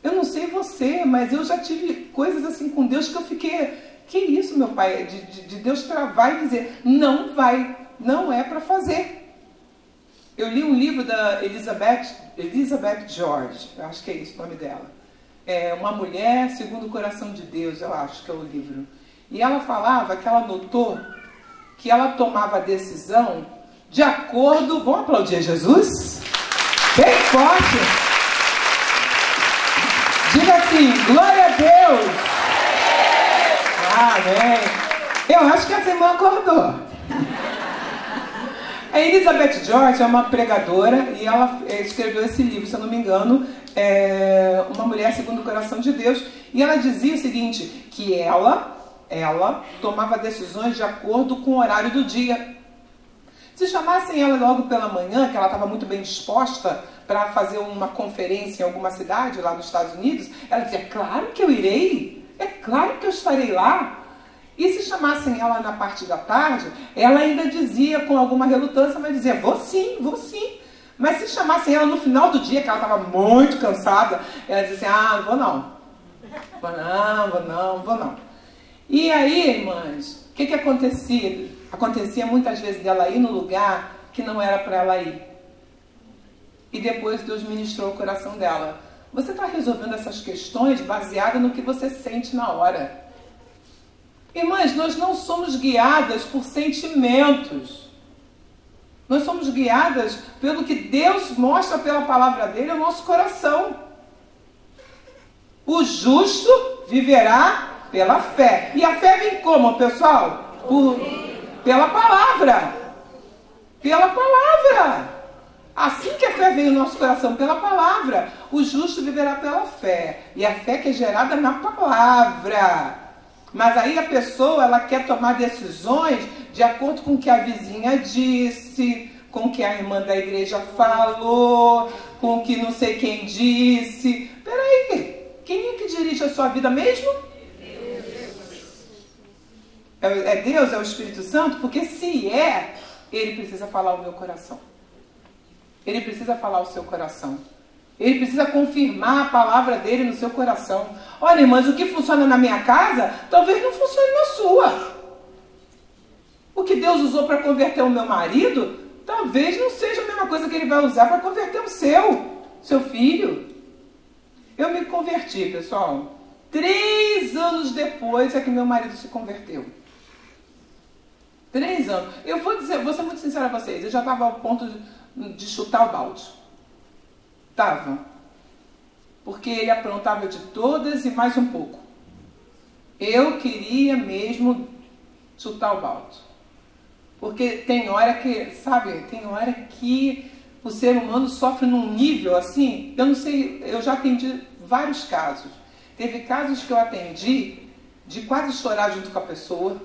Eu não sei você, mas eu já tive coisas assim com Deus que eu fiquei... Que isso, meu pai? De Deus travar e dizer, não vai, não é para fazer. Eu li um livro da Elizabeth George, eu acho que é isso o nome dela. É Uma Mulher Segundo o Coração de Deus, eu acho que é o livro. E ela falava que ela notou que ela tomava a decisão de acordo... Vamos aplaudir Jesus? Bem forte! Diga assim, glória a Deus! Amém! Eu acho que essa irmã acordou. A Elizabeth George é uma pregadora e ela escreveu esse livro, se eu não me engano, Uma Mulher Segundo o Coração de Deus. E ela dizia o seguinte, que ela tomava decisões de acordo com o horário do dia. Se chamassem ela logo pela manhã, que ela estava muito bem disposta para fazer uma conferência em alguma cidade lá nos Estados Unidos, ela dizia, claro que eu irei, é claro que eu estarei lá. E se chamassem ela na parte da tarde, ela ainda dizia com alguma relutância, mas dizia, vou sim, vou sim. Mas se chamassem ela no final do dia, que ela estava muito cansada, ela dizia assim, vou não. Vou não. E aí, irmãs, o que acontecia? Acontecia muitas vezes dela ir no lugar que não era para ela ir. E depois Deus ministrou o coração dela. Você está resolvendo essas questões baseada no que você sente na hora. Irmãs, nós não somos guiadas por sentimentos. Nós somos guiadas pelo que Deus mostra pela palavra dele ao nosso coração. O justo viverá pela fé. E a fé vem como, pessoal? Pela palavra. Pela palavra. Assim que a fé vem no nosso coração, pela palavra. O justo viverá pela fé. E a fé que é gerada na palavra. Mas aí a pessoa, ela quer tomar decisões de acordo com o que a vizinha disse, com o que a irmã da igreja falou, com o que não sei quem disse. Peraí, quem é que dirige a sua vida mesmo? É Deus, é o Espírito Santo? Porque se é, ele precisa falar o meu coração. Ele precisa falar o seu coração. Ele precisa confirmar a palavra dele no seu coração. Olha, irmãs, o que funciona na minha casa, talvez não funcione na sua. O que Deus usou para converter o meu marido, talvez não seja a mesma coisa que ele vai usar para converter o seu filho. Eu me converti, pessoal. 3 anos depois é que meu marido se converteu. 3 anos. Eu vou ser muito sincera a vocês, eu já estava ao ponto de chutar o balde. Estava. Porque ele aprontava de todas e mais um pouco. Eu queria mesmo chutar o balde. Porque tem hora que, sabe, tem hora que o ser humano sofre num nível assim, eu não sei, eu já atendi vários casos. Teve casos que eu atendi de quase chorar junto com a pessoa.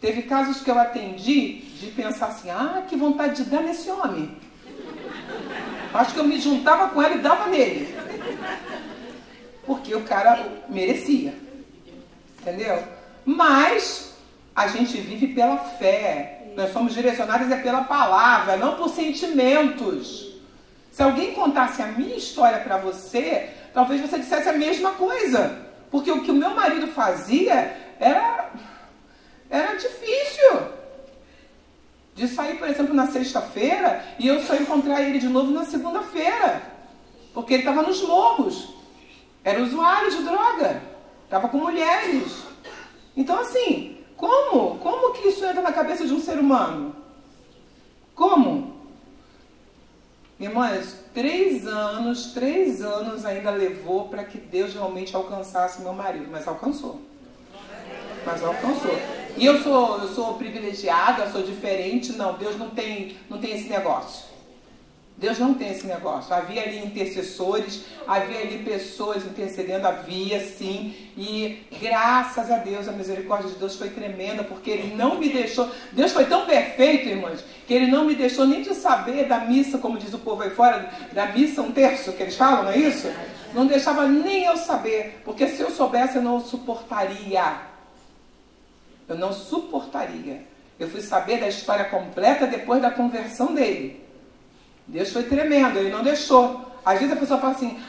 Teve casos que eu atendi de pensar assim, que vontade de dar nesse homem. Acho que eu me juntava com ela e dava nele. Porque o cara merecia. Entendeu? Mas a gente vive pela fé. Nós somos direcionados pela palavra, não por sentimentos. Se alguém contasse a minha história para você, talvez você dissesse a mesma coisa. Porque o que o meu marido fazia era difícil. De sair, por exemplo, na sexta-feira e eu só encontrar ele de novo na segunda-feira. Porque ele estava nos morros. Era usuário de droga. Estava com mulheres. Então, assim, como que isso entra na cabeça de um ser humano? Como? Irmãs, 3 anos ainda levou para que Deus realmente alcançasse meu marido. Mas alcançou. E eu sou privilegiada, sou diferente. Não, Deus não tem esse negócio. Deus não tem esse negócio. Havia ali intercessores, havia ali pessoas intercedendo, havia sim. E graças a Deus, a misericórdia de Deus foi tremenda, porque Ele não me deixou... Deus foi tão perfeito, irmãs, que Ele não me deixou nem de saber da missa, como diz o povo aí fora, da missa 1/3, que eles falam, não é isso? Não deixava nem eu saber, porque se eu soubesse eu não suportaria. Eu não suportaria. Eu fui saber da história completa depois da conversão dele. Deus foi tremendo, Ele não deixou. Às vezes a pessoa fala assim,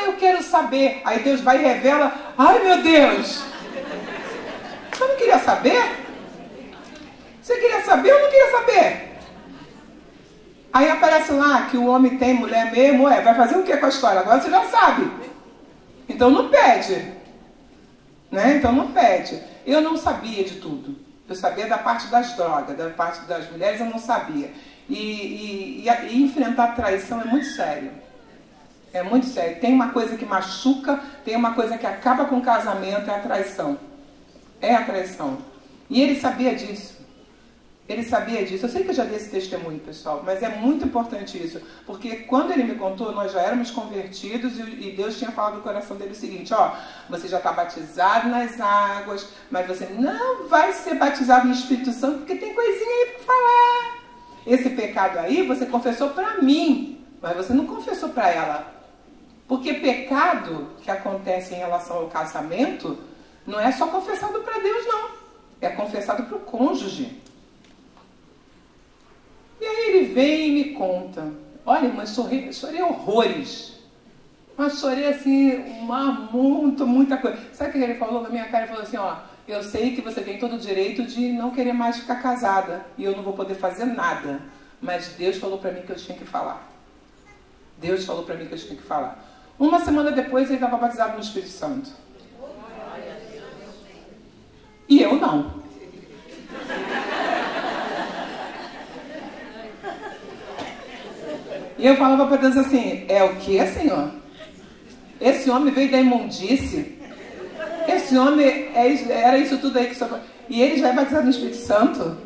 eu quero saber. Aí Deus vai e revela, ai meu Deus. Você não queria saber? Você queria saber ou não queria saber? Aí aparece lá que o homem tem mulher mesmo, vai fazer o que com a história? Agora você já sabe. Então não pede. Né? Então não pede. Eu não sabia de tudo. Eu sabia da parte das drogas, da parte das mulheres eu não sabia. E enfrentar traição é muito sério. É muito sério. Tem uma coisa que machuca, tem uma coisa que acaba com o casamento, é a traição. É a traição. E ele sabia disso. Ele sabia disso. Eu sei que eu já dei esse testemunho, pessoal, mas é muito importante isso. Porque quando ele me contou, nós já éramos convertidos e Deus tinha falado no coração dele o seguinte, você já está batizado nas águas, mas você não vai ser batizado no Espírito Santo porque tem coisinha aí para falar. Esse pecado aí você confessou para mim, mas você não confessou para ela. Porque pecado que acontece em relação ao casamento não é só confessado para Deus, não. É confessado para o cônjuge. E aí ele vem e me conta. Olha, mas chorei horrores. Mas chorei assim, muita coisa. Sabe o que ele falou na minha cara? Ele falou assim, eu sei que você tem todo o direito de não querer mais ficar casada. E eu não vou poder fazer nada. Mas Deus falou para mim que eu tinha que falar. Deus falou para mim que eu tinha que falar. Uma semana depois ele estava batizado no Espírito Santo. E eu não. E eu falava para Deus assim, é o que, Senhor? Esse homem veio da imundície. Esse homem era isso tudo aí que o Senhor... E ele já é batizado no Espírito Santo?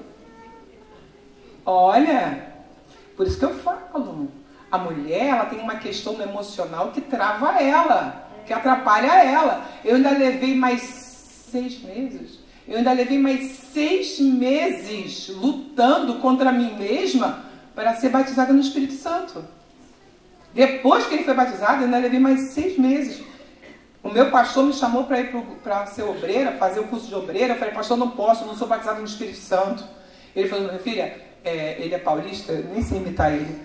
Olha, por isso que eu falo. A mulher, ela tem uma questão no emocional que trava ela, que atrapalha ela. Eu ainda levei mais 6 meses. Eu ainda levei mais 6 meses lutando contra mim mesma para ser batizada no Espírito Santo. Depois que ele foi batizado, eu ainda levei mais 6 meses. O meu pastor me chamou para ir para ser obreira, fazer o curso de obreira. Eu falei, pastor, não posso, não sou batizado no Espírito Santo. Ele falou, minha filha, ele é paulista, eu nem sei imitar ele.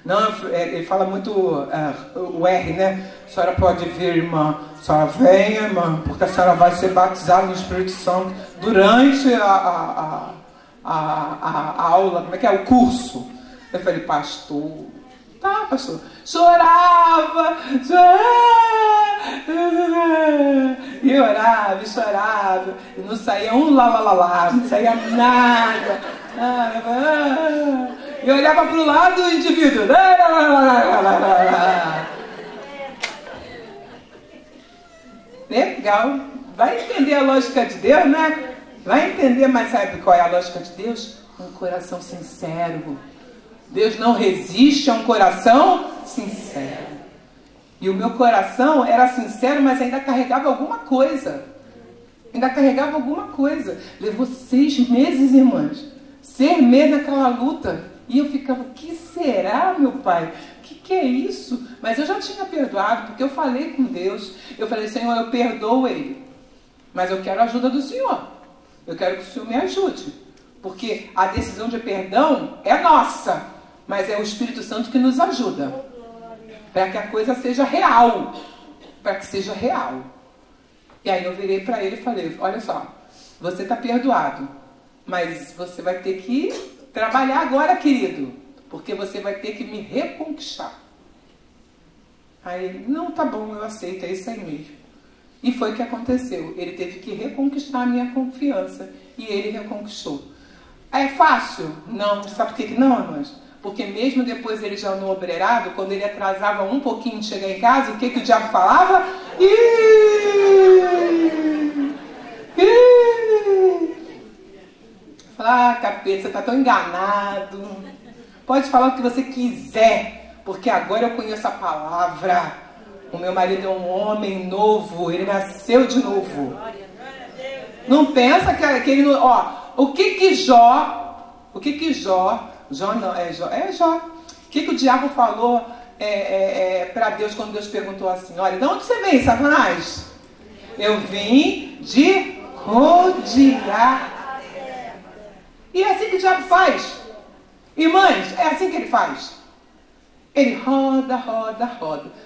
Não, ele fala muito o R, né? A senhora pode vir, irmã. A senhora venha, irmã, porque a senhora vai ser batizada no Espírito Santo durante a aula, como é que é? O curso. Eu falei, pastor, tá, pastor. Chorava. E orava, e chorava. E não saía um lá, não saía nada. E olhava para o lado do indivíduo. Legal. Vai entender a lógica de Deus, né? Vai entender, mas sabe qual é a lógica de Deus? Um coração sincero. Deus não resiste a um coração sincero. E o meu coração era sincero, mas ainda carregava alguma coisa. Levou 6 meses, irmãs. 6 meses naquela luta. E eu ficava, o que será, meu pai? O que é isso? Mas eu já tinha perdoado, porque eu falei com Deus. Eu falei, Senhor, eu perdoo ele. Mas eu quero a ajuda do Senhor. Eu quero que o Senhor me ajude. Porque a decisão de perdão é nossa. Mas é o Espírito Santo que nos ajuda. Para que a coisa seja real. Para que seja real. E aí eu virei para ele e falei, olha só, você está perdoado. Mas você vai ter que trabalhar agora, querido. Porque você vai ter que me reconquistar. Aí ele, não, tá bom, eu aceito, é isso aí mesmo. E foi o que aconteceu. Ele teve que reconquistar a minha confiança. E ele reconquistou. É fácil? Não. Sabe por que não, irmãs? Porque mesmo depois ele já no obreirado, quando ele atrasava um pouquinho de chegar em casa, o que o diabo falava? Capeta, você está tão enganado. Pode falar o que você quiser, porque agora eu conheço a palavra. O meu marido é um homem novo, ele nasceu de novo. Não pensa que ele não... Ó, o que Jó... Jó não, é Jó. O que o diabo falou para Deus quando Deus perguntou assim, olha, de onde você vem, Satanás? Eu vim de rodear. E é assim que o diabo faz. Irmãs, é assim que ele faz. Ele roda.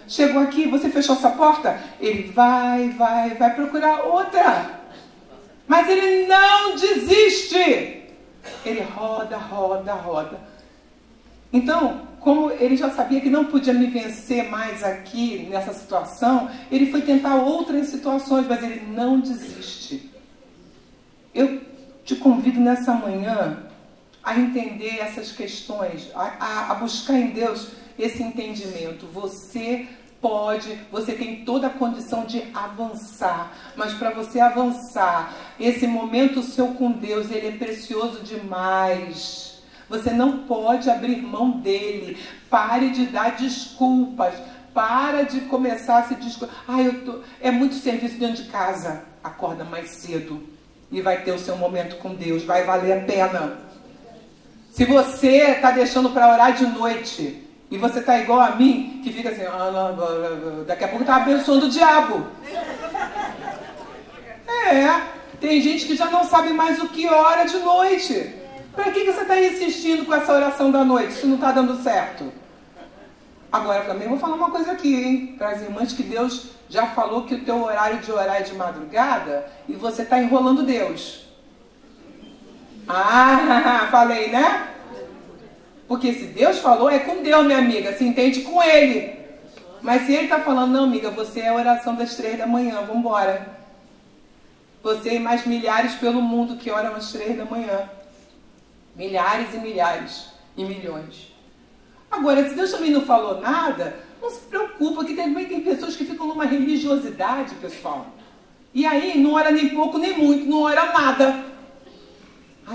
Chegou aqui, você fechou essa porta? Ele vai procurar outra. Mas ele não desiste. Ele roda. Então, como ele já sabia que não podia me vencer mais aqui, nessa situação, ele foi tentar outras situações, mas ele não desiste. Eu te convido nessa manhã a entender essas questões, a buscar em Deus esse entendimento. Você tem toda a condição de avançar, mas para você avançar, esse momento seu com Deus, ele é precioso demais. Você não pode abrir mão dele. Pare de dar desculpas. Para de começar a se desculpar. É muito serviço dentro de casa. Acorda mais cedo e vai ter o seu momento com Deus. Vai valer a pena. Se você está deixando para orar de noite e você está igual a mim, que fica assim, daqui a pouco está abençoando o diabo. Tem gente que já não sabe mais o que ora de noite. Para que você está insistindo com essa oração da noite, se não está dando certo? Agora também vou falar uma coisa aqui, hein? Para as irmãs, que Deus já falou que o teu horário de orar é de madrugada e você está enrolando Deus. Falei, né? Porque se Deus falou, é com Deus, minha amiga. Se entende com Ele. Mas se Ele está falando, não, amiga, você é a oração das 3 da manhã, vamos embora. Você e mais milhares pelo mundo que oram às 3 da manhã. Milhares e milhares e milhões. Agora, se Deus também não falou nada, não se preocupa, que também tem pessoas que ficam numa religiosidade, pessoal. E aí não ora nem pouco nem muito, não ora nada.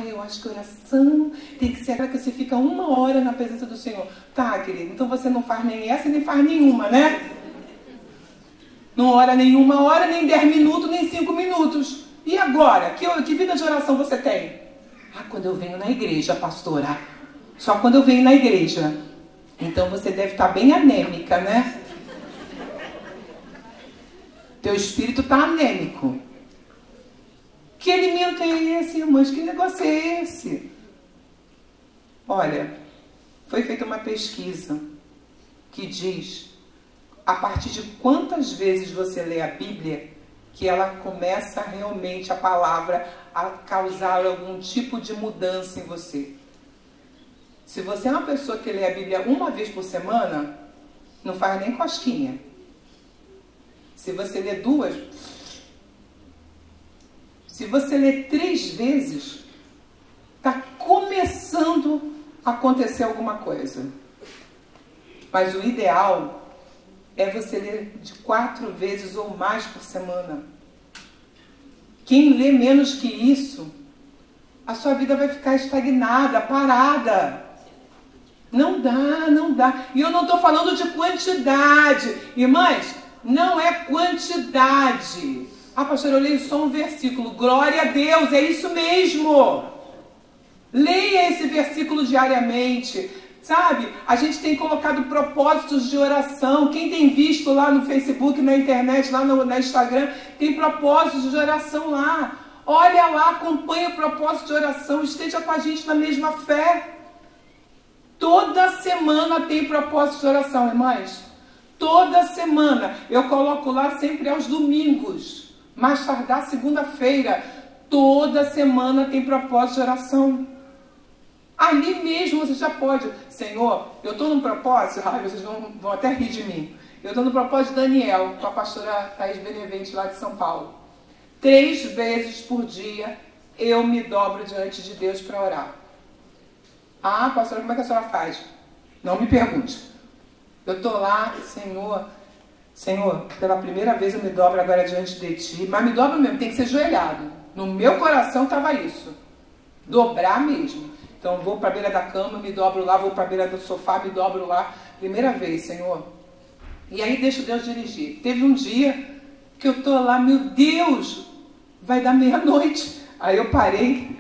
Eu acho que oração tem que ser aquela que você fica 1 hora na presença do Senhor. Tá, querido, então você não faz nem essa nem faz nenhuma, né? Não ora nem 1 hora, nem 10 minutos, nem 5 minutos. E agora? Que vida de oração você tem? Quando eu venho na igreja, pastora. Só quando eu venho na igreja. Então você deve estar bem anêmica, né? Teu espírito está anêmico. Que alimento é esse, irmãs? Que negócio é esse? Olha, foi feita uma pesquisa que diz, a partir de quantas vezes você lê a Bíblia, que ela começa realmente, a palavra, a causar algum tipo de mudança em você. Se você é uma pessoa que lê a Bíblia uma vez por semana, não faz nem cosquinha. Se você lê 2, se você lê 3 vezes, está começando a acontecer alguma coisa. Mas o ideal é você ler de 4 vezes ou mais por semana. Quem lê menos que isso, a sua vida vai ficar estagnada, parada. Não dá, não dá. E eu não estou falando de quantidade. Irmãs, não é quantidade. Ah, pastor, eu leio só um versículo. Glória a Deus, é isso mesmo. Leia esse versículo diariamente. Sabe, a gente tem colocado propósitos de oração. Quem tem visto lá no Facebook, na internet, lá no Instagram, tem propósitos de oração lá. Olha lá, acompanha o propósito de oração. Esteja com a gente na mesma fé. Toda semana tem propósito de oração, irmãs. Toda semana. Eu coloco lá sempre aos domingos. Mais tardar segunda-feira. Toda semana tem propósito de oração. Ali mesmo você já pode. Senhor, eu estou num propósito. Ai, vocês vão até rir de mim. Eu estou no propósito de Daniel, com a pastora Thaís Benevente lá de São Paulo. 3 vezes por dia eu me dobro diante de Deus para orar. Ah, pastora, como é que a senhora faz? Não me pergunte. Eu estou lá, Senhor, pela primeira vez eu me dobro agora diante de Ti. Mas me dobro mesmo, tem que ser ajoelhado. No meu coração estava isso. Dobrar mesmo. Então eu vou para a beira da cama, me dobro lá, vou para a beira do sofá, me dobro lá. Primeira vez, Senhor. E aí deixo Deus dirigir. Teve um dia que eu estou lá, meu Deus, vai dar meia-noite. Aí eu parei.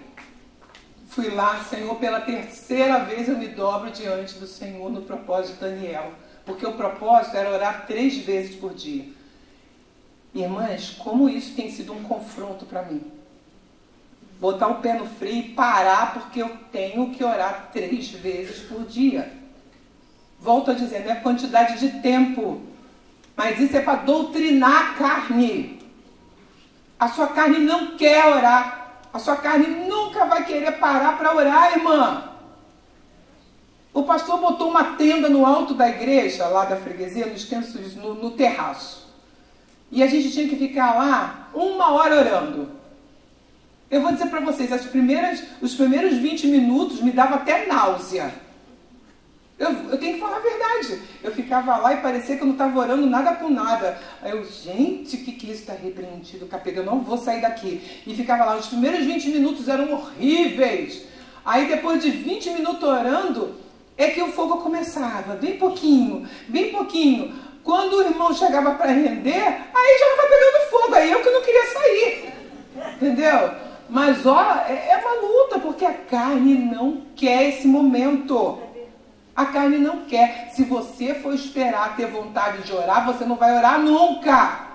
Fui lá, Senhor, pela 3ª vez eu me dobro diante do Senhor no propósito de Daniel. Porque o propósito era orar 3 vezes por dia. Irmãs, como isso tem sido um confronto para mim. Botar o pé no freio e parar porque eu tenho que orar 3 vezes por dia. Volto a dizer, não é quantidade de tempo. Mas isso é para doutrinar a carne. A sua carne não quer orar. A sua carne nunca vai querer parar para orar, irmã. O pastor botou uma tenda no alto da igreja, lá da freguesia, no terraço. E a gente tinha que ficar lá 1 hora orando. Eu vou dizer para vocês, os primeiros 20 minutos me dava até náusea. Eu tenho que falar a verdade. Eu ficava lá e parecia que eu não estava orando nada com nada. Aí eu, gente, o que isso está repreendido, capeta? Eu não vou sair daqui. E ficava lá. Os primeiros 20 minutos eram horríveis. Aí depois de 20 minutos orando, é que o fogo começava. Bem pouquinho, bem pouquinho. Quando o irmão chegava para render, aí já estava pegando fogo. Aí eu que não queria sair. Entendeu? Mas olha, é uma luta, porque a carne não quer esse momento. A carne não quer. Se você for esperar ter vontade de orar, você não vai orar nunca.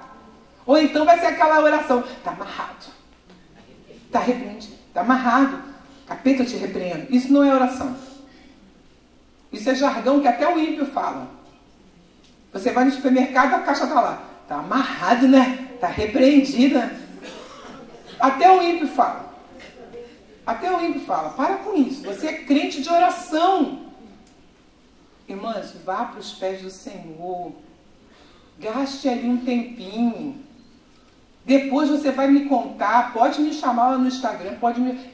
Ou então vai ser aquela oração. Está amarrado. Está repreendido. Está amarrado. Capeta, eu te repreendo. Isso não é oração. Isso é jargão que até o ímpio fala. Você vai no supermercado, a caixa está lá. Está amarrado, né? Está repreendida. Até o ímpio fala. Até o ímpio fala. Para com isso. Você é crente de oração. Irmãs, vá para os pés do Senhor. Gaste ali um tempinho. Depois você vai me contar. Pode me chamar lá no Instagram.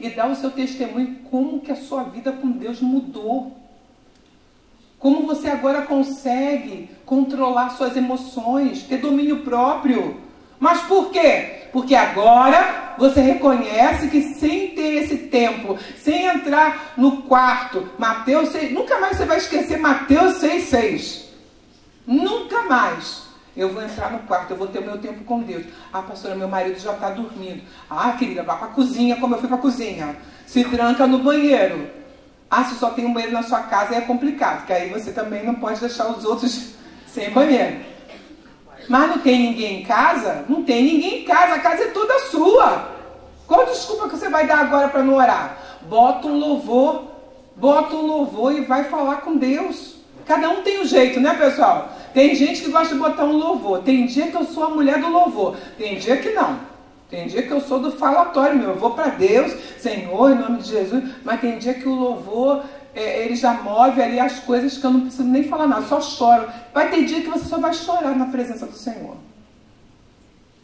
E dar o seu testemunho. Como que a sua vida com Deus mudou. Como você agora consegue controlar suas emoções. Ter domínio próprio. Mas por quê? Porque agora você reconhece que sem ter esse tempo, sem entrar no quarto, Mateus 6, nunca mais você vai esquecer Mateus 6,6. Nunca mais. Eu vou entrar no quarto, eu vou ter o meu tempo com Deus. Ah, pastora, meu marido já está dormindo. Ah, querida, vá para a cozinha, como eu fui para a cozinha. Se tranca no banheiro. Ah, se só tem um banheiro na sua casa é complicado, porque aí você também não pode deixar os outros sem banheiro. Mas não tem ninguém em casa? Não tem ninguém em casa, a casa é toda sua. Qual desculpa que você vai dar agora para não orar? Bota um louvor e vai falar com Deus. Cada um tem um jeito, né, pessoal? Tem gente que gosta de botar um louvor. Tem dia que eu sou a mulher do louvor. Tem dia que não. Tem dia que eu sou do falatório meu. Eu vou para Deus, Senhor, em nome de Jesus. Mas tem dia que o louvor, ele já move ali as coisas que eu não preciso nem falar nada. Só choro. Vai ter dia que você só vai chorar na presença do Senhor.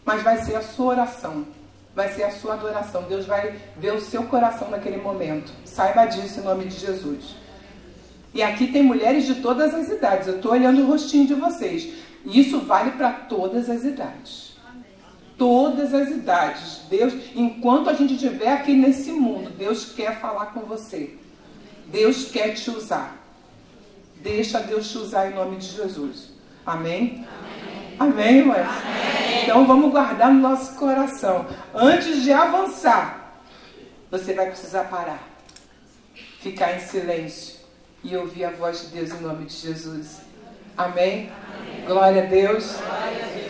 Mas vai ser a sua oração. Vai ser a sua adoração. Deus vai ver o seu coração naquele momento. Saiba disso em nome de Jesus. E aqui tem mulheres de todas as idades. Eu estou olhando o rostinho de vocês. E isso vale para todas as idades. Amém. Todas as idades. Deus, enquanto a gente estiver aqui nesse mundo, Deus quer falar com você. Deus quer te usar. Deixa Deus te usar em nome de Jesus. Amém? Amém, irmãs? Amém. Então vamos guardar no nosso coração. Antes de avançar, você vai precisar parar. Ficar em silêncio. E ouvir a voz de Deus em nome de Jesus. Amém? Amém. Glória a Deus. Glória a Deus.